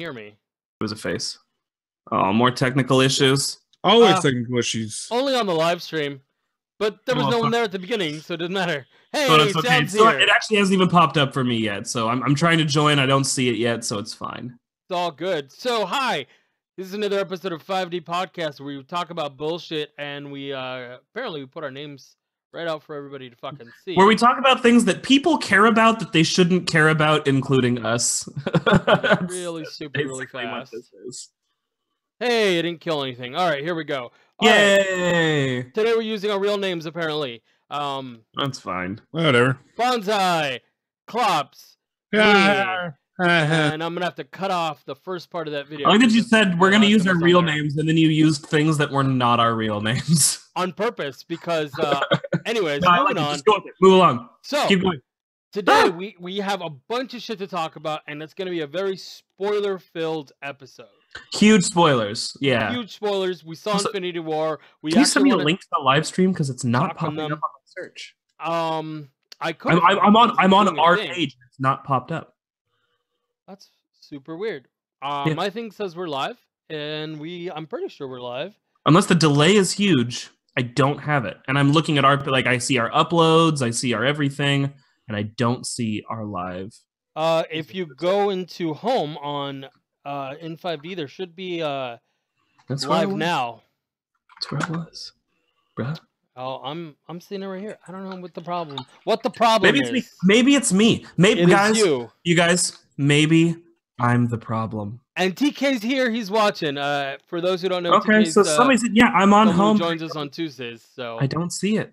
hear me. It was a face. Oh, more technical issues. Always technical issues. Only on the live stream. But there was no one there at the beginning, so it didn't matter. Hey, so it's okay. Sam's here. It actually hasn't even popped up for me yet, so I'm trying to join. I don't see it yet, so it's fine. It's all good. So, hi. This is another episode of 5D Podcast where we talk about bullshit, and we apparently we put our names right out for everybody to fucking see. Where we talk about things that people care about that they shouldn't care about, including us. Really super, really fast. What this is. Hey, it didn't kill anything. All right, here we go. Yay! Right. Today we're using our real names, apparently. That's fine. Whatever. Bonsai, Klops, Yeah. and I'm gonna have to cut off the first part of that video. I like that you said we're gonna use our real names, and then you used things that were not our real names on purpose because, anyways, no, moving on. Just go with it. Move along. So keep going. Today we have a bunch of shit to talk about, and it's gonna be a very spoiler-filled episode. Huge spoilers, yeah. Huge spoilers. We saw Infinity War. Can you send me a link to the live stream because it's not popping up on the search? I could. I'm on our page. It's not popped up. That's super weird. Yeah. My thing says we're live, and I'm pretty sure we're live. Unless the delay is huge, I don't have it, and I'm looking at I see our uploads, I see our everything, and I don't see our live. If you go into home on in 5D, there should be That's live now. That's where I was, bruh. Oh, I'm seeing it right here. I don't know what the problem. What the problem is? Me. Maybe it's me. Maybe guys, you guys. Maybe I'm the problem. And TK's here. He's watching. For those who don't know, okay. TK's, So somebody said, "Yeah, I'm on home." Joins us on Tuesdays. So I don't see it.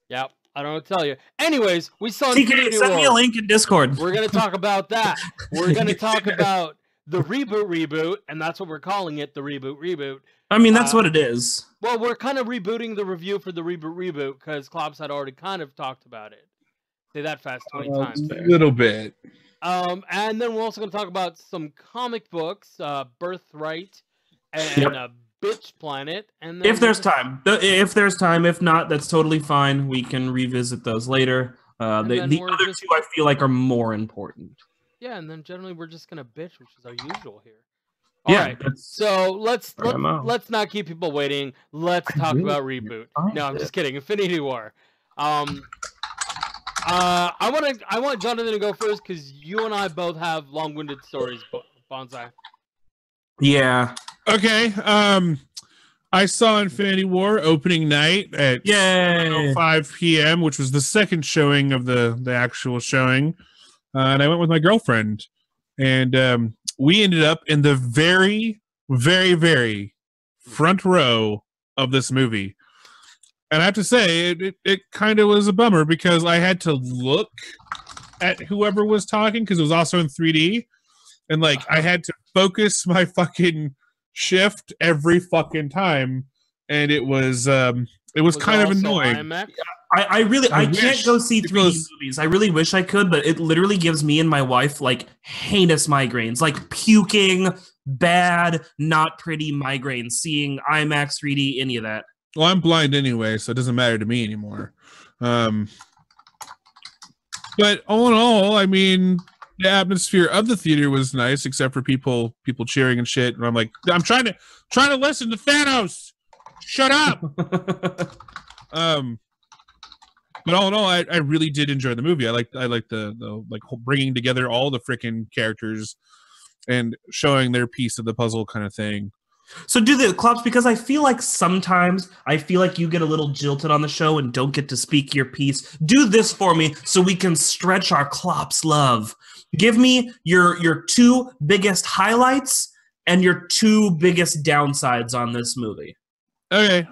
Yeah, I don't know what to tell you. Anyways, we saw TK. Send me a link in Discord. We're gonna talk about that. We're gonna talk about the reboot, and that's what we're calling it, the reboot. I mean, that's what it is. Well, we're kind of rebooting the review for the reboot because Klops had already kind of talked about it. Say that fast 20 times. A little bit. And then we're also going to talk about some comic books, Birthright and Bitchplanet. And then if there's time. If not, that's totally fine. We can revisit those later. The other two I feel like are more important. Yeah, and then generally we're just gonna bitch, which is our usual here. All right. So let's not keep people waiting. Let's talk about Reboot. No, I'm just kidding. Infinity War. I want Jonathan to go first because you and I both have long-winded stories. Bonsai. Yeah. Okay. I saw Infinity War opening night at 5 p.m., which was the second showing of the actual showing. And I went with my girlfriend, and we ended up in the very, very, very front row of this movie. And I have to say, it kind of was a bummer because I had to look at whoever was talking because it was also in 3D. And, I had to focus my fucking shift every fucking time. And it was kind of annoying. I can't go see 3D movies. I really wish I could, but it literally gives me and my wife heinous migraines, puking, bad, not pretty migraines, seeing IMAX 3D, any of that. Well, I'm blind anyway, so it doesn't matter to me anymore. But all in all, I mean, the atmosphere of the theater was nice, except for people cheering and shit. And I'm like, I'm trying to listen to Thanos. Shut up. But all in all, I really did enjoy the movie. I like the bringing together all the freaking characters and showing their piece of the puzzle kind of thing. So do the Klops, because I feel like sometimes you get a little jilted on the show and don't get to speak your piece. Do this for me so we can stretch our Klops love. Give me your two biggest highlights and your two biggest downsides on this movie. Okay.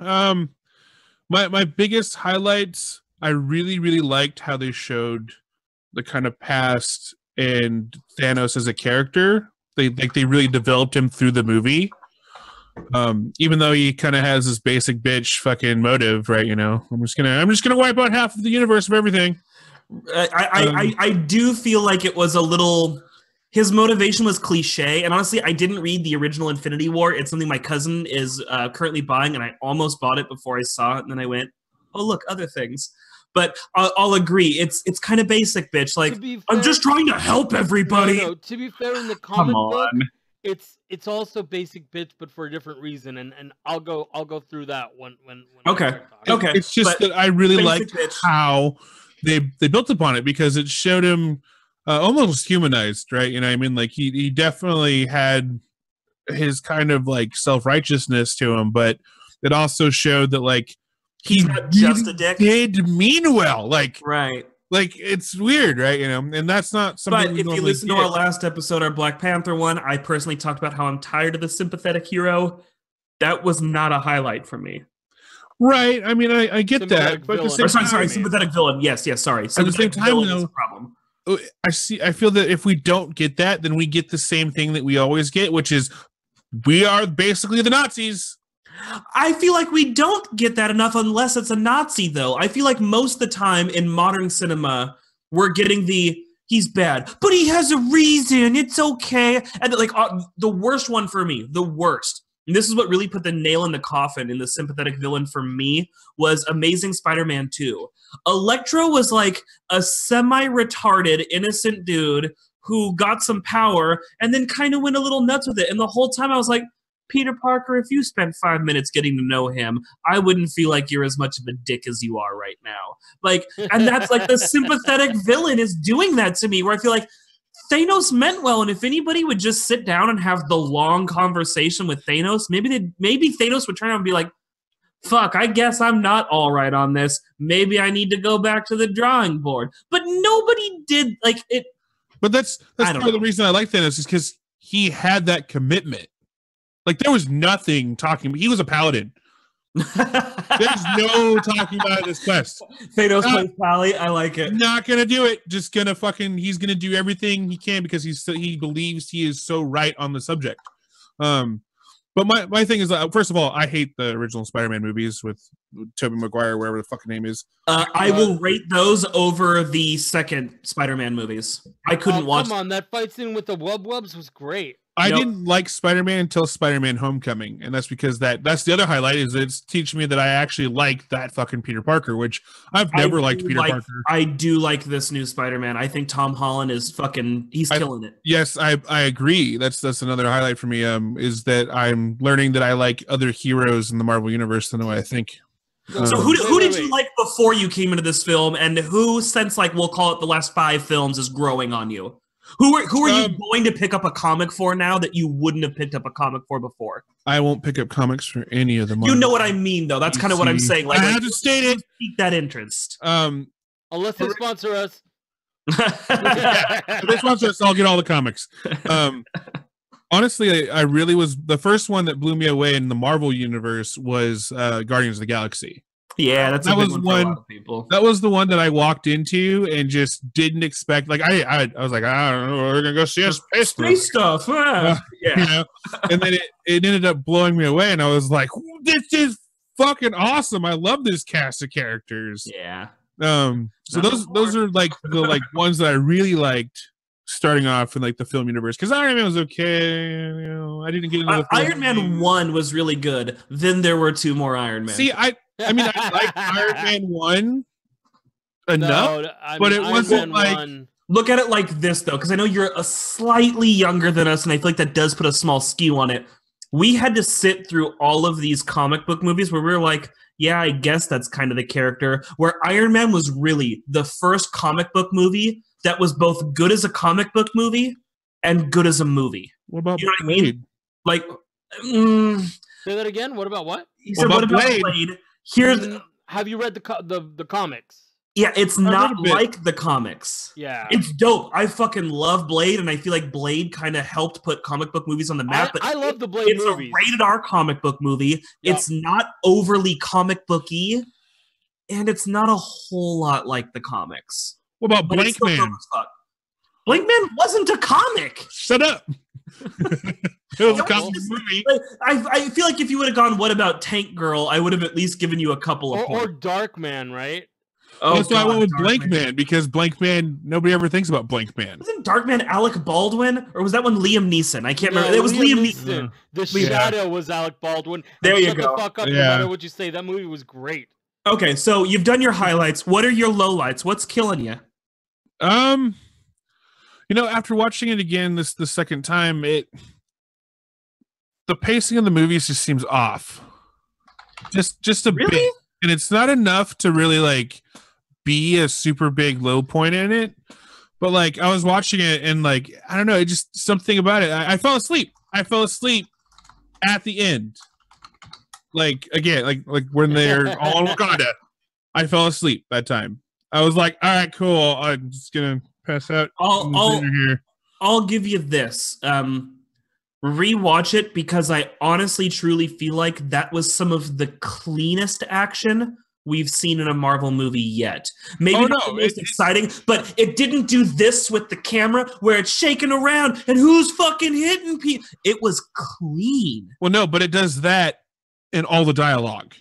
My biggest highlights, I really, really liked how they showed the kind of past and Thanos as a character. They really developed him through the movie. Even though he kind of has this basic bitch fucking motive, right? You know, I'm just gonna wipe out half of the universe of everything. I do feel like it was a little. His motivation was cliche, and honestly, I didn't read the original Infinity War. It's something my cousin is currently buying, and I almost bought it before I saw it, and then I went, "Oh, look, other things." But I'll agree, it's kind of basic, bitch. Like, fair, I'm just trying to help everybody. No, to be fair, in the comic book, it's also basic bitch, but for a different reason, and I'll go through that when Okay. I start talking. Okay. It's just but that I really basic liked bitch. how they built upon it because it showed him almost humanized, right? You know what I mean? Like he definitely had his kind of like self-righteousness to him, but it also showed that like He's not just a dick. did mean well. Right. Like it's weird, right? You know, and that's not something. But if you listen to our last episode, our Black Panther one, I personally talked about how I'm tired of the sympathetic hero. That was not a highlight for me. Right. I mean, I get Sympathetic that, but at the villain. same Sorry, time, sympathetic villain. Yes, sorry. at the same Sympathetic time, villain is though, a problem. I feel that if we don't get that, then we get the same thing that we always get, which is we are basically the Nazis. I feel like we don't get that enough unless it's a Nazi, though. I feel like most of the time in modern cinema, we're getting he's bad, but he has a reason. It's okay. And like the worst one for me, the worst. And this is what really put the nail in the coffin in the sympathetic villain for me was Amazing Spider-Man 2. Electro was like a semi-retarded, innocent dude who got some power and then kind of went a little nuts with it. And the whole time I was like, Peter Parker, if you spent 5 minutes getting to know him, I wouldn't feel like you're as much of a dick as you are right now. Like, and that's like the sympathetic villain is doing that to me, where I feel like Thanos meant well, and if anybody would just sit down and have the long conversation with Thanos, maybe Thanos would turn around and be like, fuck, I guess I'm not all right on this. Maybe I need to go back to the drawing board. But nobody did like it. But that's part of the reason I like Thanos is because he had that commitment. Like there was nothing talking. He was a paladin. There's no talking about this quest. Thanos plays Pally. I like it. Not gonna do it. Just gonna he's gonna do everything he can because he believes he is so right on the subject. But my thing is, first of all, I hate the original Spider-Man movies with Tobey Maguire, wherever the fucking name is. I will rate those over the second Spider-Man movies. I couldn't watch. Come on, that fight scene with the wubs was great. I didn't like Spider-Man until Spider-Man Homecoming, and that's because that's the other highlight is that it's teaching me that I actually like that fucking Peter Parker, which I've never liked Peter Parker. I do like this new Spider-Man. I think Tom Holland is he's killing it. Yes, I agree. That's another highlight for me. Is that I'm learning that I like other heroes in the Marvel universe than the way I think. So who did you like before you came into this film, and who since like we'll call it the last 5 films is growing on you? Who are you going to pick up a comic for now that you wouldn't have picked up a comic for before? I won't pick up comics for any of them. You know what I mean, though. That's kind of what I'm saying. Like, I have to state it. Pique that interest. Unless they sponsor us. If they sponsor us, I'll get all the comics. Honestly, I really was the first one that blew me away in the Marvel universe was Guardians of the Galaxy. Yeah, that was one for a lot of people. That was the one that I walked into and just didn't expect. Like I was like, I don't know, we're gonna go see a space stuff. Yeah, you know? And then it ended up blowing me away, and I was like, this is fucking awesome. I love this cast of characters. Yeah. So those are like the ones that I really liked starting off in like the film universe, because Iron Man was okay. You know, I didn't get into the Iron Man 1 was really good. Then there were 2 more Iron Man. See, I mean, I liked Iron Man 1 enough, but it wasn't like. Look at it like this, though, because I know you're a slightly younger than us, and I feel like that does put a small skew on it. We had to sit through all of these comic book movies where we were like, yeah, I guess that's kind of the character. Where Iron Man was really the first comic book movie that was both good as a comic book movie and good as a movie. What about you know what I mean? Like, say that again. What about what? He said, "What about Blade?" Have you read the comics? Yeah, it's not like the comics. Yeah, it's dope. I fucking love Blade, and I feel like Blade kind of helped put comic book movies on the map. But I love the Blade movies. It's a rated R comic book movie. Yep. It's not overly comic booky, and it's not a whole lot like the comics. What about Blank Man? Blank Man wasn't a comic. Shut up. It was a comic movie. I feel like if you would have gone, what about Tank Girl? I would have at least given you a couple of points. Or Dark Man, right? Oh, that's why I went with Blank Man, because Blank Man, nobody ever thinks about Blank Man. Wasn't Dark Man Alec Baldwin? Or was that one Liam Neeson? I can't remember. It was Liam Neeson. The Shadow was Alec Baldwin. There you go. Shut the fuck up no matter what you say. That movie was great. Okay, so you've done your highlights. What are your lowlights? What's killing you? You know, after watching it again the second time, the pacing of the movies just seems off. Just a bit, and it's not enough to really like be a super big low point in it. But like I was watching it, and like I don't know, it just something about it. I fell asleep. I fell asleep at the end. Like again, like when they're all in Wakanda. I fell asleep that time. I was like, all right, cool. I'm just gonna pass out. I'll give you this. Rewatch it because I honestly truly feel like that was some of the cleanest action we've seen in a Marvel movie yet. Maybe not the most exciting, but it didn't do this with the camera where it's shaking around and who's fucking hitting people. It was clean. Well, no, but it does that in all the dialogue.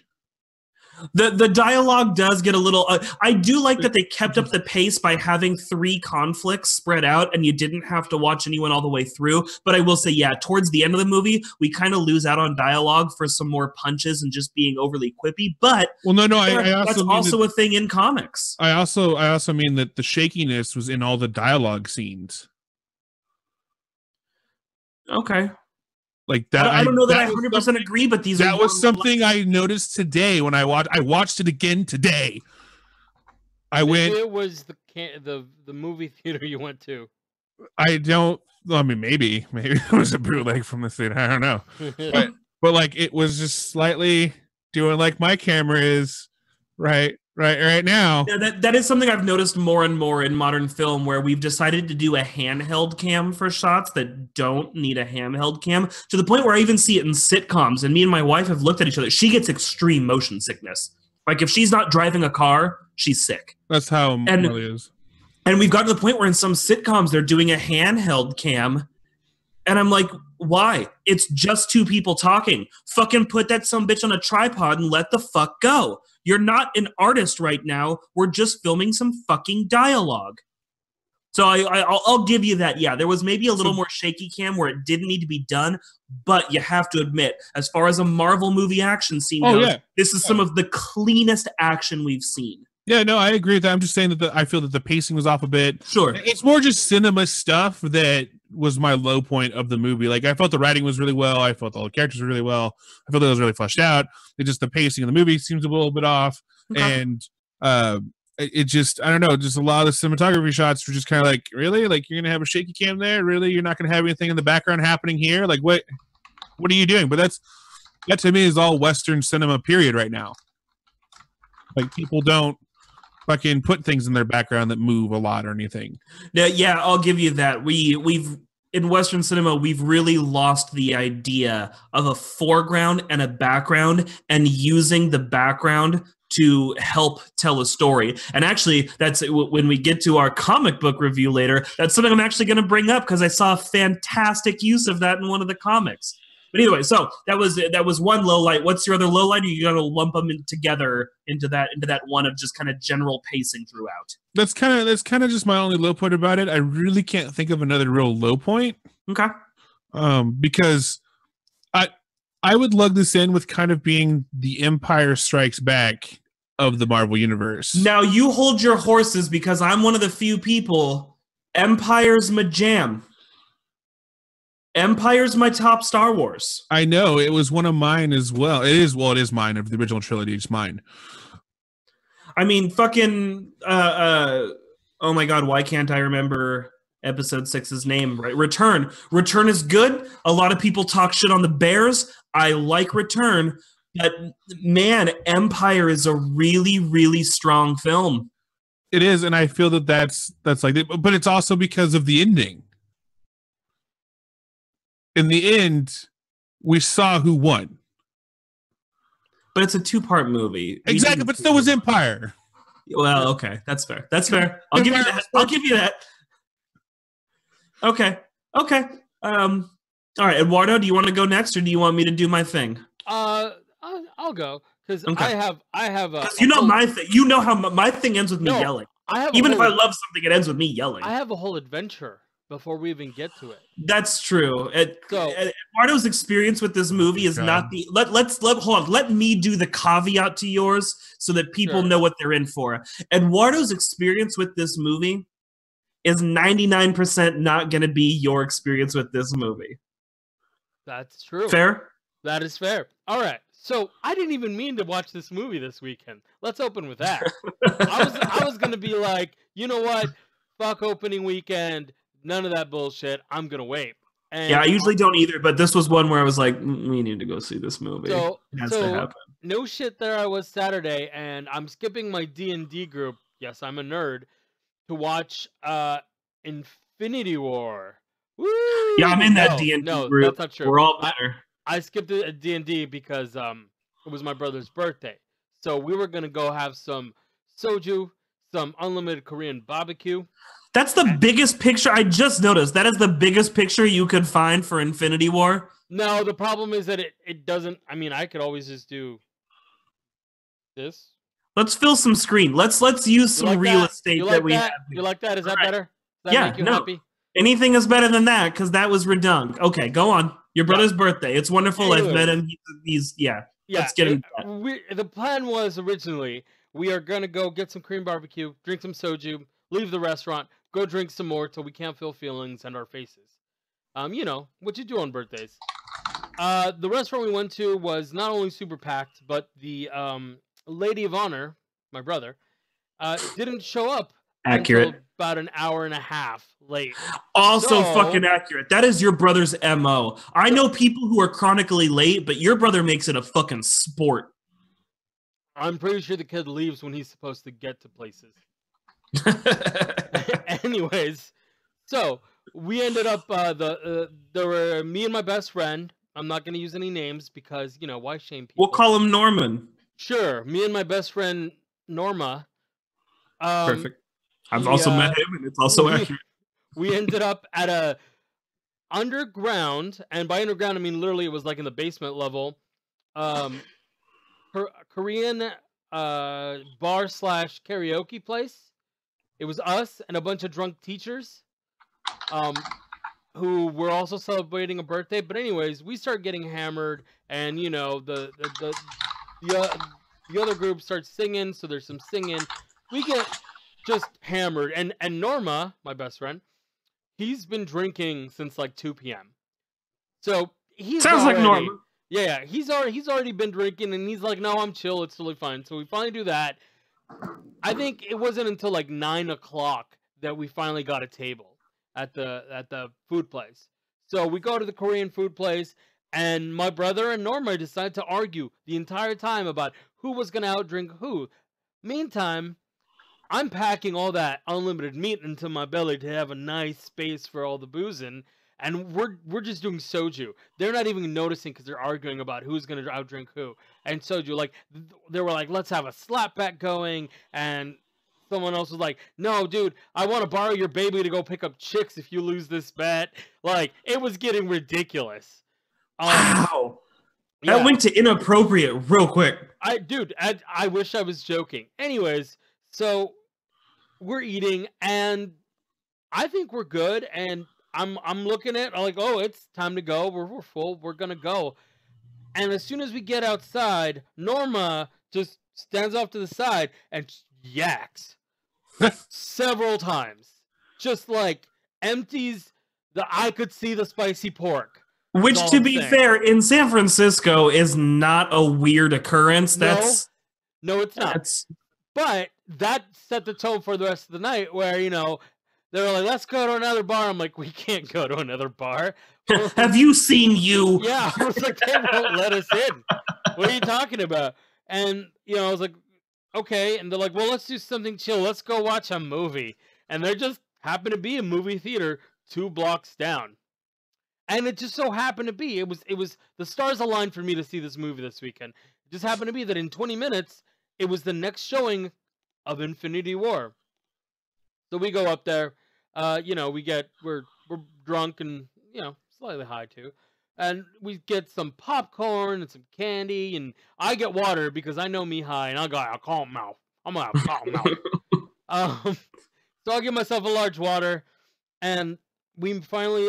The dialogue does get a little... I do like that they kept up the pace by having 3 conflicts spread out and you didn't have to watch anyone all the way through. But I will say, yeah, towards the end of the movie, we kind of lose out on dialogue for some more punches and just being overly quippy. But well, no, that's also a thing in comics. I also mean that the shakiness was in all the dialogue scenes. Okay. Like that, I don't know that I 100% agree, but that was something I noticed today when I watched it again today. It was the movie theater you went to. I mean, maybe it was a bootleg from the theater. I don't know, but like it was just slightly doing like my camera is right now. Yeah, that is something I've noticed more and more in modern film, where we've decided to do a handheld cam for shots that don't need a handheld cam, to the point where I even see it in sitcoms. And me and my wife have looked at each other. She gets extreme motion sickness. Like if she's not driving a car, she's sick. That's how Molly is. And we've gotten to the point where in some sitcoms they're doing a handheld cam. And I'm like, why? It's just 2 people talking. Fucking put that sumbitch on a tripod and let the fuck go. You're not an artist right now. We're just filming some fucking dialogue. So I'll give you that. Yeah, there was maybe a little more shaky cam where it didn't need to be done. But you have to admit, as far as a Marvel movie action scene goes, this is some of the cleanest action we've seen. Yeah, no, I agree with that. I'm just saying that I feel that the pacing was off a bit. Sure. It's more just cinema stuff that was my low point of the movie. Like, I felt the writing was really well. I felt all the characters were really well. I felt it was really fleshed out. It just, the pacing of the movie seems a little bit off. Okay. And it just, I don't know, just a lot of the cinematography shots were just kind of like, really? Like, you're going to have a shaky cam there? Really? You're not going to have anything in the background happening here? Like, what are you doing? But that to me is all Western cinema period right now. Like, people don't fucking put things in their background that move a lot or anything. Yeah, I'll give you that. We've in Western cinema, we've really lost the idea of a foreground and a background and using the background to help tell a story. And actually, that's when we get to our comic book review later, that's something I'm actually going to bring up because I saw a fantastic use of that in one of the comics. But either way, so that was one low light. What's your other low light? Or you got to lump them together into that one of just kind of general pacing throughout. That's kind of just my only low point about it. I really can't think of another real low point. Okay. Because I would lug this in with kind of being the Empire Strikes Back of the Marvel Universe. Now you hold your horses because I'm one of the few people. Empire's my jam. Empire's my top Star Wars. I know, it was one of mine as well. It is mine of the original trilogy. It's mine. I mean, fucking oh my god, why can't I remember episode 6's name? Right, Return. Return is good. A lot of people talk shit on the Bears. I like Return, but man, Empire is a really, really strong film. It is, and I feel that's like it, but it's also because of the ending. In the end, we saw who won. But it's a 2-part movie. Exactly, but still was Empire. Well, okay. That's fair. That's fair. I'll give you that. Okay. All right, Eduardo, do you want to go next or do you want me to do my thing? I'll go because I have a. You know my thing. You know how my thing ends with me yelling. Even if I love something, it ends with me yelling. I have a whole adventure before we even get to it. That's true. Eduardo's experience with this movie is not the. Hold on. Let me do the caveat to yours so that people know what they're in for. Eduardo's experience with this movie is 99% not going to be your experience with this movie. That's true. Fair? That is fair. All right. So I didn't even mean to watch this movie this weekend. Let's open with that. I was gonna be like, you know what? Fuck opening weekend. None of that bullshit. I'm gonna wait. And Yeah, I usually don't either, but this was one where I was like, we need to go see this movie. So, it has to happen. No shit, there I was Saturday, and I'm skipping my D&D group. Yes, I'm a nerd. To watch Infinity War. Woo! Yeah, I'm in that D&D group. That's not true. We're all better. I skipped it at D&D because it was my brother's birthday. So we were going to go have some soju, some unlimited Korean barbecue. That's the biggest picture. I just noticed. That is the biggest picture you could find for Infinity War. No, the problem is that it doesn't. I mean, I could always just do this. Let's fill some screen. Let's use some real estate that we have. You like that? Is that better? Does that make you happy? Anything is better than that because that was redundant. Okay, go on. Your brother's birthday. It's wonderful. I've met him. He's Let's get him. The plan was originally we are gonna go get some Korean barbecue, drink some soju, leave the restaurant, go drink some more till we can't feel feelings and our faces. You know what you do on birthdays. The restaurant we went to was not only super packed, but the lady of honor, my brother, didn't show up. Accurate. About an hour and a half late. Also fucking accurate. That is your brother's MO. I know people who are chronically late, but your brother makes it a fucking sport. I'm pretty sure the kid leaves when he's supposed to get to places. Anyways, so we ended up there were me and my best friend. I'm not going to use any names because, you know, why shame people? We'll call him Norman. Sure. Me and my best friend Norma. Perfect. I've also met him, and it's also accurate. We ended up at a underground, and by underground I mean literally it was like in the basement level, Korean bar / karaoke place. It was us and a bunch of drunk teachers, who were also celebrating a birthday. But anyways, we start getting hammered, and you know the other group starts singing, so there's some singing. We get just hammered, and Norma, my best friend, he's been drinking since like 2 p.m. So he's sounds like Norma. Yeah, he's already been drinking, and he's like, no, I'm chill, it's totally fine. So we finally do that. I think it wasn't until like 9 o'clock that we finally got a table at the food place. So we go to the Korean food place, and my brother and Norma decide to argue the entire time about who was gonna outdrink who. Meantime, I'm packing all that unlimited meat into my belly to have a nice space for all the boozing, and we're just doing soju. They're not even noticing because they're arguing about who's gonna outdrink who. And soju, like they were like, let's have a slap bet going, and someone else was like, no, dude, I want to borrow your baby to go pick up chicks if you lose this bet. Like it was getting ridiculous. Wow. That went to inappropriate real quick. I wish I was joking. Anyways, so we're eating, and I think we're good. And I'm looking at, I'm like, oh, it's time to go. We're full. We're gonna go. And as soon as we get outside, Norma just stands off to the side and yaks several times. Just like empties I could see the spicy pork. Which, to be fair, in San Francisco is not a weird occurrence. No, it's not. But that set the tone for the rest of the night where, you know, they were like, let's go to another bar. I'm like, we can't go to another bar. Have you seen you? Yeah, I was like, they won't let us in. What are you talking about? And, you know, I was like, okay. And they're like, well, let's do something chill. Let's go watch a movie. And there just happened to be a movie theater 2 blocks down. And it just so happened to be, it was the stars aligned for me to see this movie this weekend. It just happened to be that in 20 minutes, it was the next showing of Infinity War. So we go up there, you know, we're drunk and, you know, slightly high too. And we get some popcorn and some candy, and I get water because I know me high, and I got a calm mouth. I'm gonna have a calm mouth. So I give myself a large water, and we finally,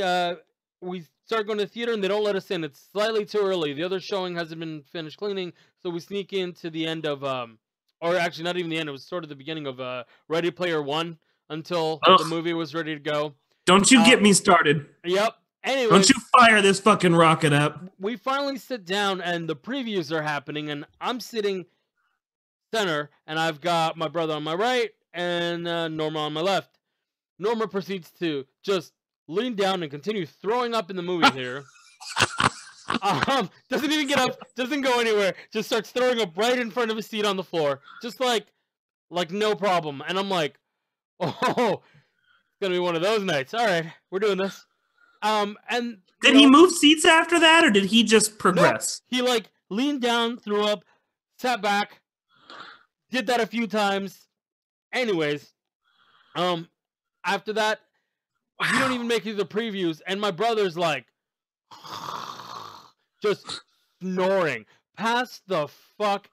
we start going to the theater, and they don't let us in. It's slightly too early. The other showing hasn't been finished cleaning, so we sneak into the end of, or actually not even the end, it was sort of the beginning of Ready Player One until the movie was ready to go. Don't you get me started. Yep. Anyway, don't you fire this fucking rocket up. We finally sit down and the previews are happening, and I'm sitting center, and I've got my brother on my right and Norma on my left. Norma proceeds to just lean down and continue throwing up in the movie theater. Doesn't even get up, doesn't go anywhere, just starts throwing up right in front of his seat on the floor, just like no problem. And I'm like, oh, it's gonna be one of those nights. All right, we're doing this. And did he move seats after that, or did he just progress? No, he like leaned down, threw up, sat back, did that a few times. Anyways, after that, we don't even make it to the previews, and my brother's like just snoring, pass the fuck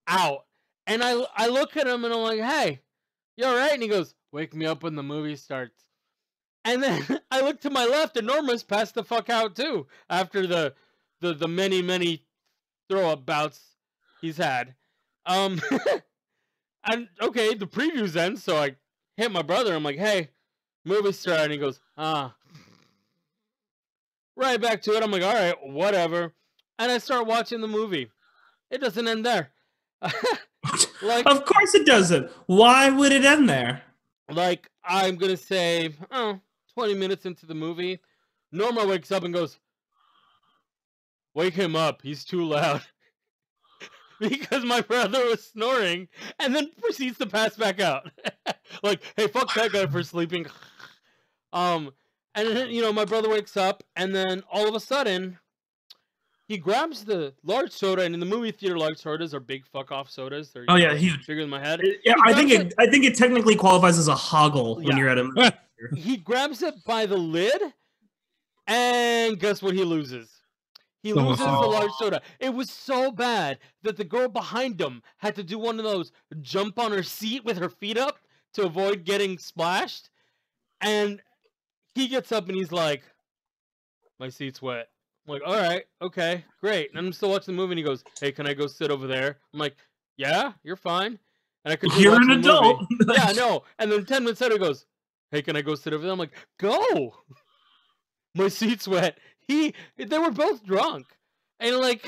out. And I look at him and I'm like, hey, you all right? And he goes, wake me up when the movie starts. And then I look to my left and Norma's passed the fuck out too after the many throw up bouts he's had. And okay, the preview's end, so I hit my brother. I'm like, hey, movie started. And he goes, right back to it. I'm like, all right, whatever. And I start watching the movie. It doesn't end there. Like, of course it doesn't. Why would it end there? Like, I'm going to say, 20 minutes into the movie, Norma wakes up and goes, wake him up. He's too loud. Because my brother was snoring and then proceeds to pass back out. Like, hey, fuck that guy for sleeping. And then, you know, my brother wakes up and then all of a sudden he grabs the large soda, and in the movie theater, large sodas are big fuck off sodas. They're, oh yeah, huge. Bigger than my head. Yeah, I think it technically qualifies as a hoggle when you're at a movie theater. He grabs it by the lid, and guess what he loses? He loses the large soda. It was so bad that the girl behind him had to do one of those jump on her seat with her feet up to avoid getting splashed. And he gets up and he's like, my seat's wet. I'm like, all right, okay, great. And I'm still watching the movie, and he goes, hey, can I go sit over there? I'm like, yeah, you're fine. And I could. You're an adult. Yeah, no. And then 10 minutes later, he goes, hey, can I go sit over there? I'm like, go. My seat's wet. They were both drunk. And like,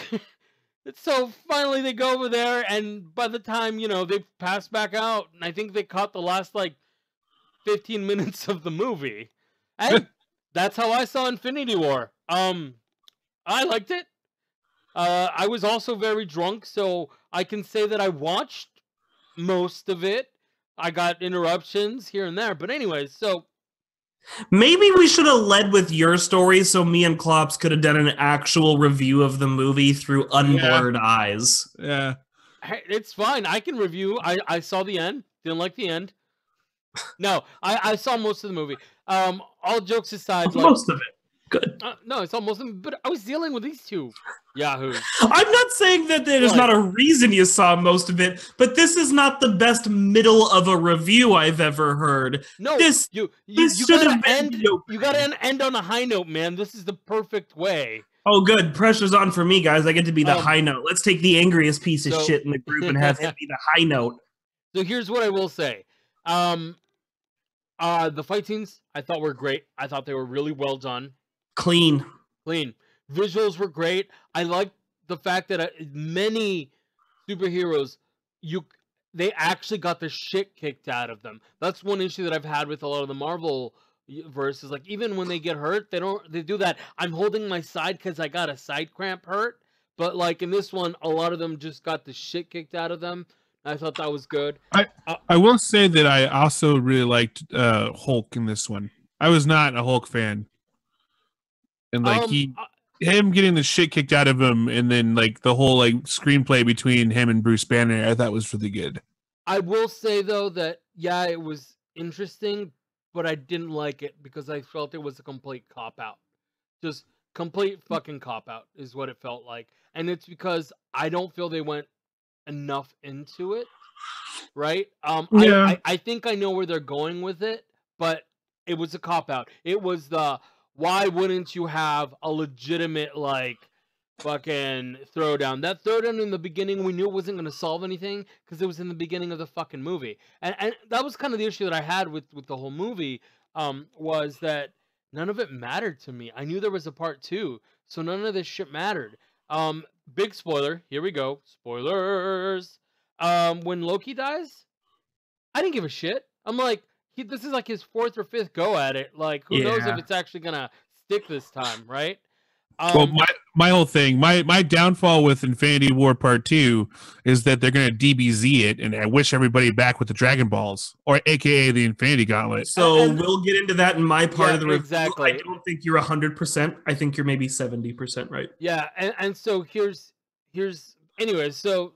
so finally they go over there, and by the time, you know, they pass back out, and I think they caught the last like 15 minutes of the movie. And that's how I saw Infinity War. I liked it. I was also very drunk, so I can say that I watched most of it. I got interruptions here and there, but anyways, so maybe we should have led with your story so me and Klops could have done an actual review of the movie through unblurred eyes. Yeah. Hey, it's fine. I can review. I saw the end. Didn't like the end. No, I saw most of the movie. All jokes aside, like, most of it. Good. No, it's almost, but I was dealing with these two yahoos. I'm not saying that there's not a reason you saw most of it, but this is not the best middle of a review I've ever heard. No, this you should have been. You gotta end on a high note, man. This is the perfect way. Oh, good. Pressure's on for me, guys. I get to be the high note. Let's take the angriest piece of shit in the group and have him be the high note. So here's what I will say. The fight scenes I thought were great. I thought they were really well done. Clean. Visuals were great. I liked the fact that many superheroes, they actually got the shit kicked out of them. That's one issue that I've had with a lot of the Marvel verses. Like, even when they get hurt, they do that. I'm holding my side because I got a side cramp hurt. But like in this one, a lot of them just got the shit kicked out of them. I thought that was good. I will say that I also really liked Hulk in this one. I was not a Hulk fan. And like him getting the shit kicked out of him, and then like the whole like screenplay between him and Bruce Banner, I thought was really good. I will say though that it was interesting, but I didn't like it because I felt it was a complete cop out. Just complete fucking cop out is what it felt like, and it's because I don't feel they went enough into it. Right? Yeah. I think I know where they're going with it, but it was a cop out. It was why wouldn't you have a legitimate, like, fucking throwdown? That throwdown in the beginning, we knew it wasn't going to solve anything because it was in the beginning of the fucking movie. And that was kind of the issue that I had with the whole movie, was that none of it mattered to me. I knew there was a part 2, so none of this shit mattered. Big spoiler. Here we go. Spoilers. When Loki dies, I didn't give a shit. I'm like, this is like his 4th or 5th go at it. Like, who knows if it's actually gonna stick this time, right? Well, my whole thing, my downfall with Infinity War Part 2 is that they're going to DBZ it, and I wish everybody back with the Dragon Balls, or AKA the Infinity Gauntlet. So we'll get into that in my part of the review. Exactly. I don't think you're 100%. I think you're maybe 70% right. Yeah, and so here's anyways, so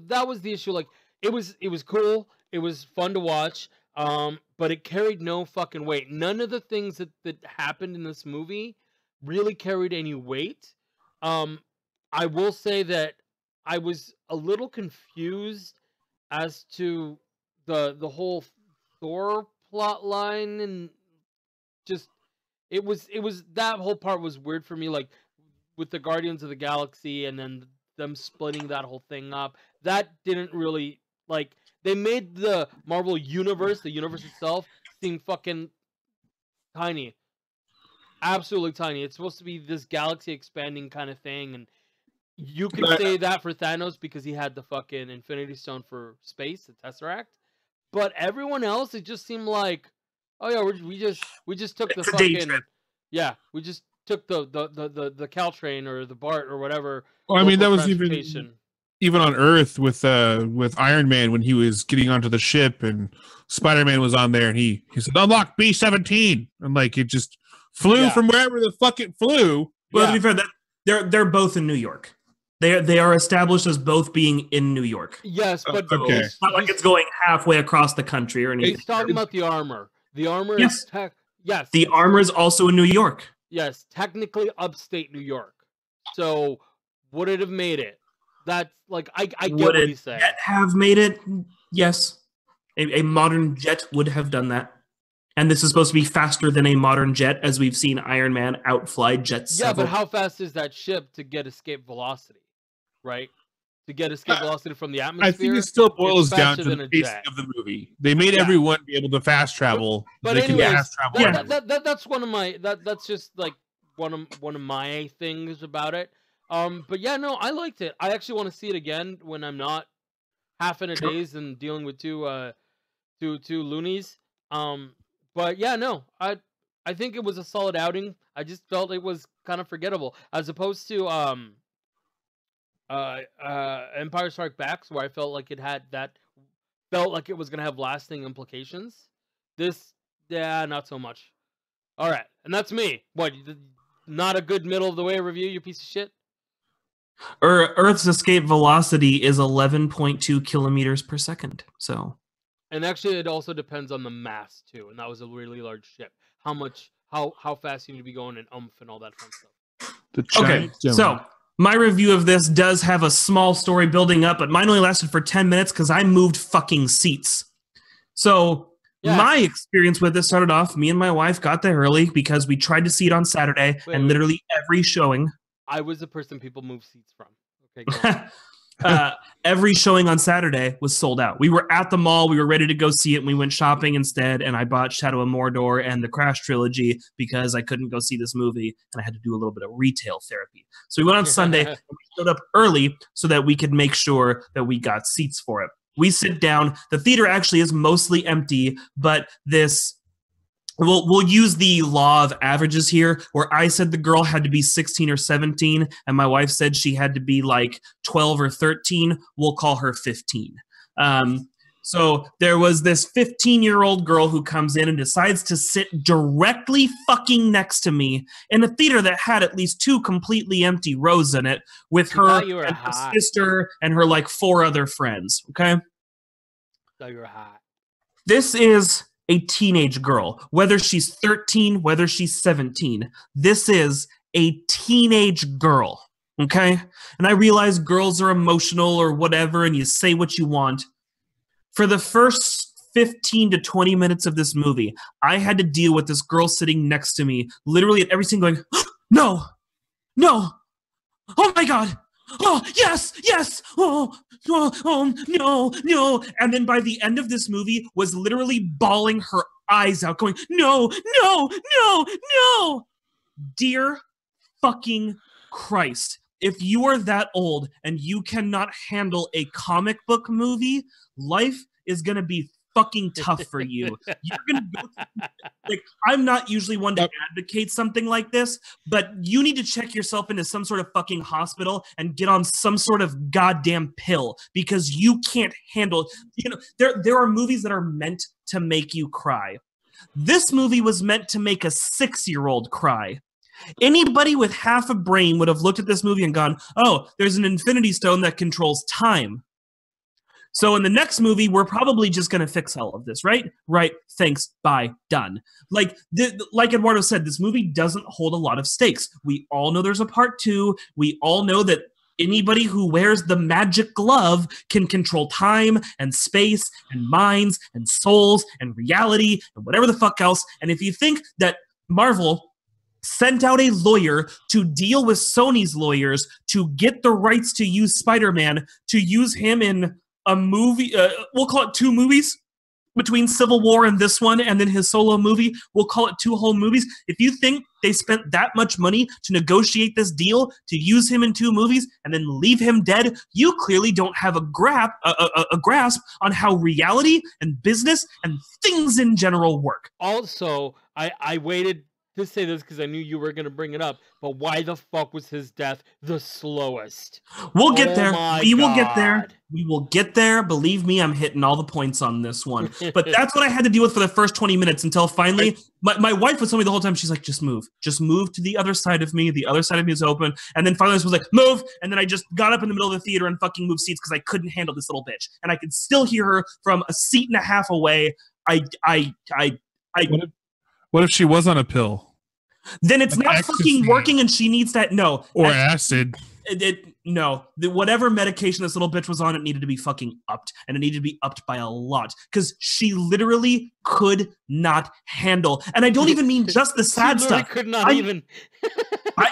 that was the issue. Like, it was cool. It was fun to watch. But it carried no fucking weight. None of the things that happened in this movie really carried any weight. I will say that I was a little confused as to the whole Thor plot line, and just it was that whole part was weird for me, like with the Guardians of the Galaxy and then them splitting that whole thing up. That didn't really, like, they made the Marvel universe, the universe itself, seem fucking tiny. Absolutely tiny. It's supposed to be this galaxy expanding kind of thing, and you can say that for Thanos because he had the fucking Infinity Stone for space, the Tesseract. But everyone else, it just seemed like, oh yeah, we just took the fucking, yeah, we just took the Caltrain or the BART or whatever. Well, I mean, that was even on Earth with Iron Man when he was getting onto the ship and Spider-Man was on there and he said unlock B-17, and like it just flew from wherever the fuck it flew. Well, to be fair, they're both in New York. They are established as both being in New York. Yes, but it's not like it's going halfway across the country or anything. He's talking about the armor. The armor is yes. The armor is also in New York. Yes, technically upstate New York. So would it have made it? That's like I get what he's saying. Would it have made it? Yes. A modern jet would have done that. And this is supposed to be faster than a modern jet, as we've seen Iron Man outfly jets. Yeah, but how fast is that ship to get escape velocity? Right? To get escape velocity from the atmosphere? I think it still boils down to the pacing of the movie. They made everyone be able to fast travel. But anyways, that's one of my that's just like one of my things about it. But yeah, no, I liked it. I actually want to see it again when I'm not half in a daze and dealing with two loonies. But yeah, no, I think it was a solid outing. I just felt it was kind of forgettable as opposed to Empire Strikes Back, where I felt like it was gonna have lasting implications. This, not so much. All right, and that's me. What? Not a good middle of the way review, you piece of shit. Earth's escape velocity is 11.2 kilometers per second. So. And actually, it also depends on the mass too, and that was a really large ship. How fast you need to be going, and and all that fun stuff. Okay, so my review of this does have a small story building up, but mine only lasted for 10 minutes because I moved fucking seats. So my experience with this started off, me and my wife got there early because we tried to see it on Saturday, and literally every showing. I was the person people move seats from. Okay, go on. Every showing on Saturday was sold out. We were at the mall. We were ready to go see it. And we went shopping instead. And I bought Shadow of Mordor and the Crash trilogy because I couldn't go see this movie. And I had to do a little bit of retail therapy. So we went on Sunday and we showed up early so that we could make sure that we got seats for it. We sit down. The theater actually is mostly empty, but this... We'll use the law of averages here, where I said the girl had to be 16 or 17, and my wife said she had to be like 12 or 13. We'll call her 15. So there was this 15-year-old girl who comes in and decides to sit directly fucking next to me in a theater that had at least 2 completely empty rows in it with her and her sister and her like 4 other friends. Okay? So you're hot. This is a teenage girl, whether she's 13, whether she's 17. This is a teenage girl, okay? And I realize girls are emotional or whatever, and you say what you want. For the first 15 to 20 minutes of this movie, I had to deal with this girl sitting next to me, literally at every scene going, no, oh my God, oh, yes, oh, no. And then by the end of this movie was literally bawling her eyes out going, no, no, no, no. Dear fucking Christ. If you are that old and you cannot handle a comic book movie, life is going to be fucking tough for you. You're going to go through, like, I'm not usually one to advocate something like this, but you need to check yourself into some sort of fucking hospital and get on some sort of goddamn pill because you can't handle, there are movies that are meant to make you cry. This movie was meant to make a 6-year-old cry. Anybody with half a brain would have looked at this movie and gone, oh, there's an infinity stone that controls time. So in the next movie, we're probably just going to fix all of this, right? Right. Thanks. Bye. Done. Like Eduardo said, this movie doesn't hold a lot of stakes. We all know there's a part 2. We all know that anybody who wears the magic glove can control time and space and minds and souls and reality and whatever the fuck else. And if you think that Marvel sent out a lawyer to deal with Sony's lawyers to get the rights to use Spider-Man, to use him in a movie, we'll call it 2 movies between Civil War and this one, and then his solo movie, we'll call it 2 whole movies. If you think they spent that much money to negotiate this deal, to use him in 2 movies, and then leave him dead, you clearly don't have a grasp on how reality and business and things in general work. Also, I waited to say this because I knew you were going to bring it up, but why the fuck was his death the slowest? We'll get there. We will get there. We will get there. Believe me, I'm hitting all the points on this one. But that's what I had to deal with for the first 20 minutes until finally my wife would tell me the whole time, she's like, just move to the other side of me. The other side of me is open. And then finally I was like, move. And then I just got up in the middle of the theater and fucking moved seats because I couldn't handle this little bitch. And I could still hear her from a seat and a half away. What if she was on a pill? Then it's not fucking working and she needs that. No. Or acid. No. Whatever medication this little bitch was on, it needed to be fucking upped. And it needed to be upped by a lot. Because she literally could not handle. And I don't even mean just the sad stuff. Could not even.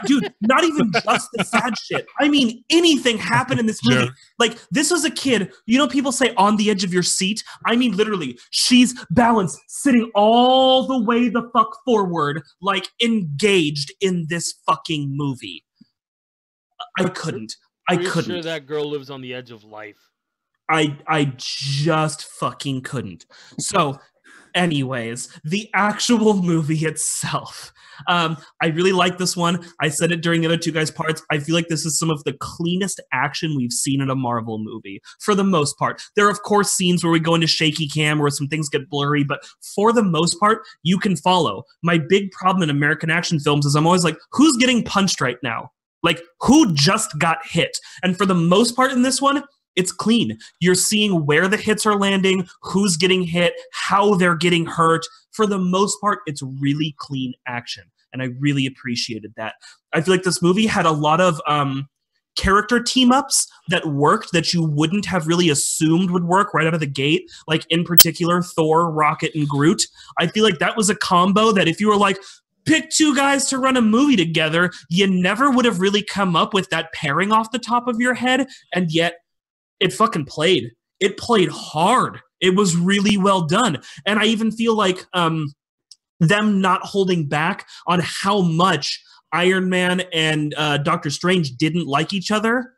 Dude, not even just the sad shit. I mean, anything happened in this movie. Yeah. Like, this was a kid, people say on the edge of your seat. I mean, literally, she's balanced, sitting all the way the fuck forward, like, engaged in this fucking movie. I couldn't. Sure that girl lives on the edge of life. I just fucking couldn't. So, anyways, the actual movie itself. I really like this one. I said it during the other 2 guys' parts. I feel like this is some of the cleanest action we've seen in a Marvel movie, for the most part. There are, of course, scenes where we go into shaky cam where some things get blurry, but for the most part, you can follow. My big problem in American action films is I'm always like, who's getting punched right now? Like, who just got hit? And for the most part in this one, it's clean. You're seeing where the hits are landing, who's getting hit, how they're getting hurt. For the most part, it's really clean action. And I really appreciated that. I feel like this movie had a lot of character team-ups that worked that you wouldn't have really assumed would work right out of the gate. Like, in particular, Thor, Rocket, and Groot. I feel like that was a combo that if you were like, pick 2 guys to run a movie together, you never would have really come up with that pairing off the top of your head, and yet it fucking played. It played hard. It was really well done. And I even feel like them not holding back on how much Iron Man and Doctor Strange didn't like each other,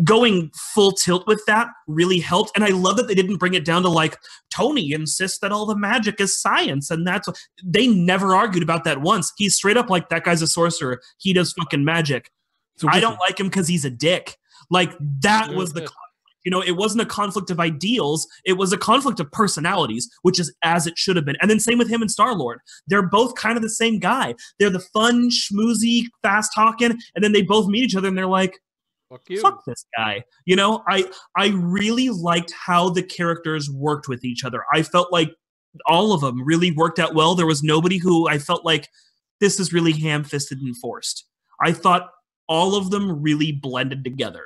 going full tilt with that really helped. And I love that they didn't bring it down to like, Tony insists that all the magic is science, and that's what they never argued about that once. He's straight up like, that guy's a sorcerer, he does fucking magic. So I don't like him because he's a dick. Like, that was the conflict. It wasn't a conflict of ideals, it was a conflict of personalities, which is as it should have been. And then same with him and Star-Lord. They're both kind of the same guy. They're the fun, schmoozy, fast talking, and then they both meet each other and they're like, fuck this guy. I really liked how the characters worked with each other. I felt like all of them really worked out well. There was nobody who I felt like this is really ham-fisted and forced. I thought all of them really blended together.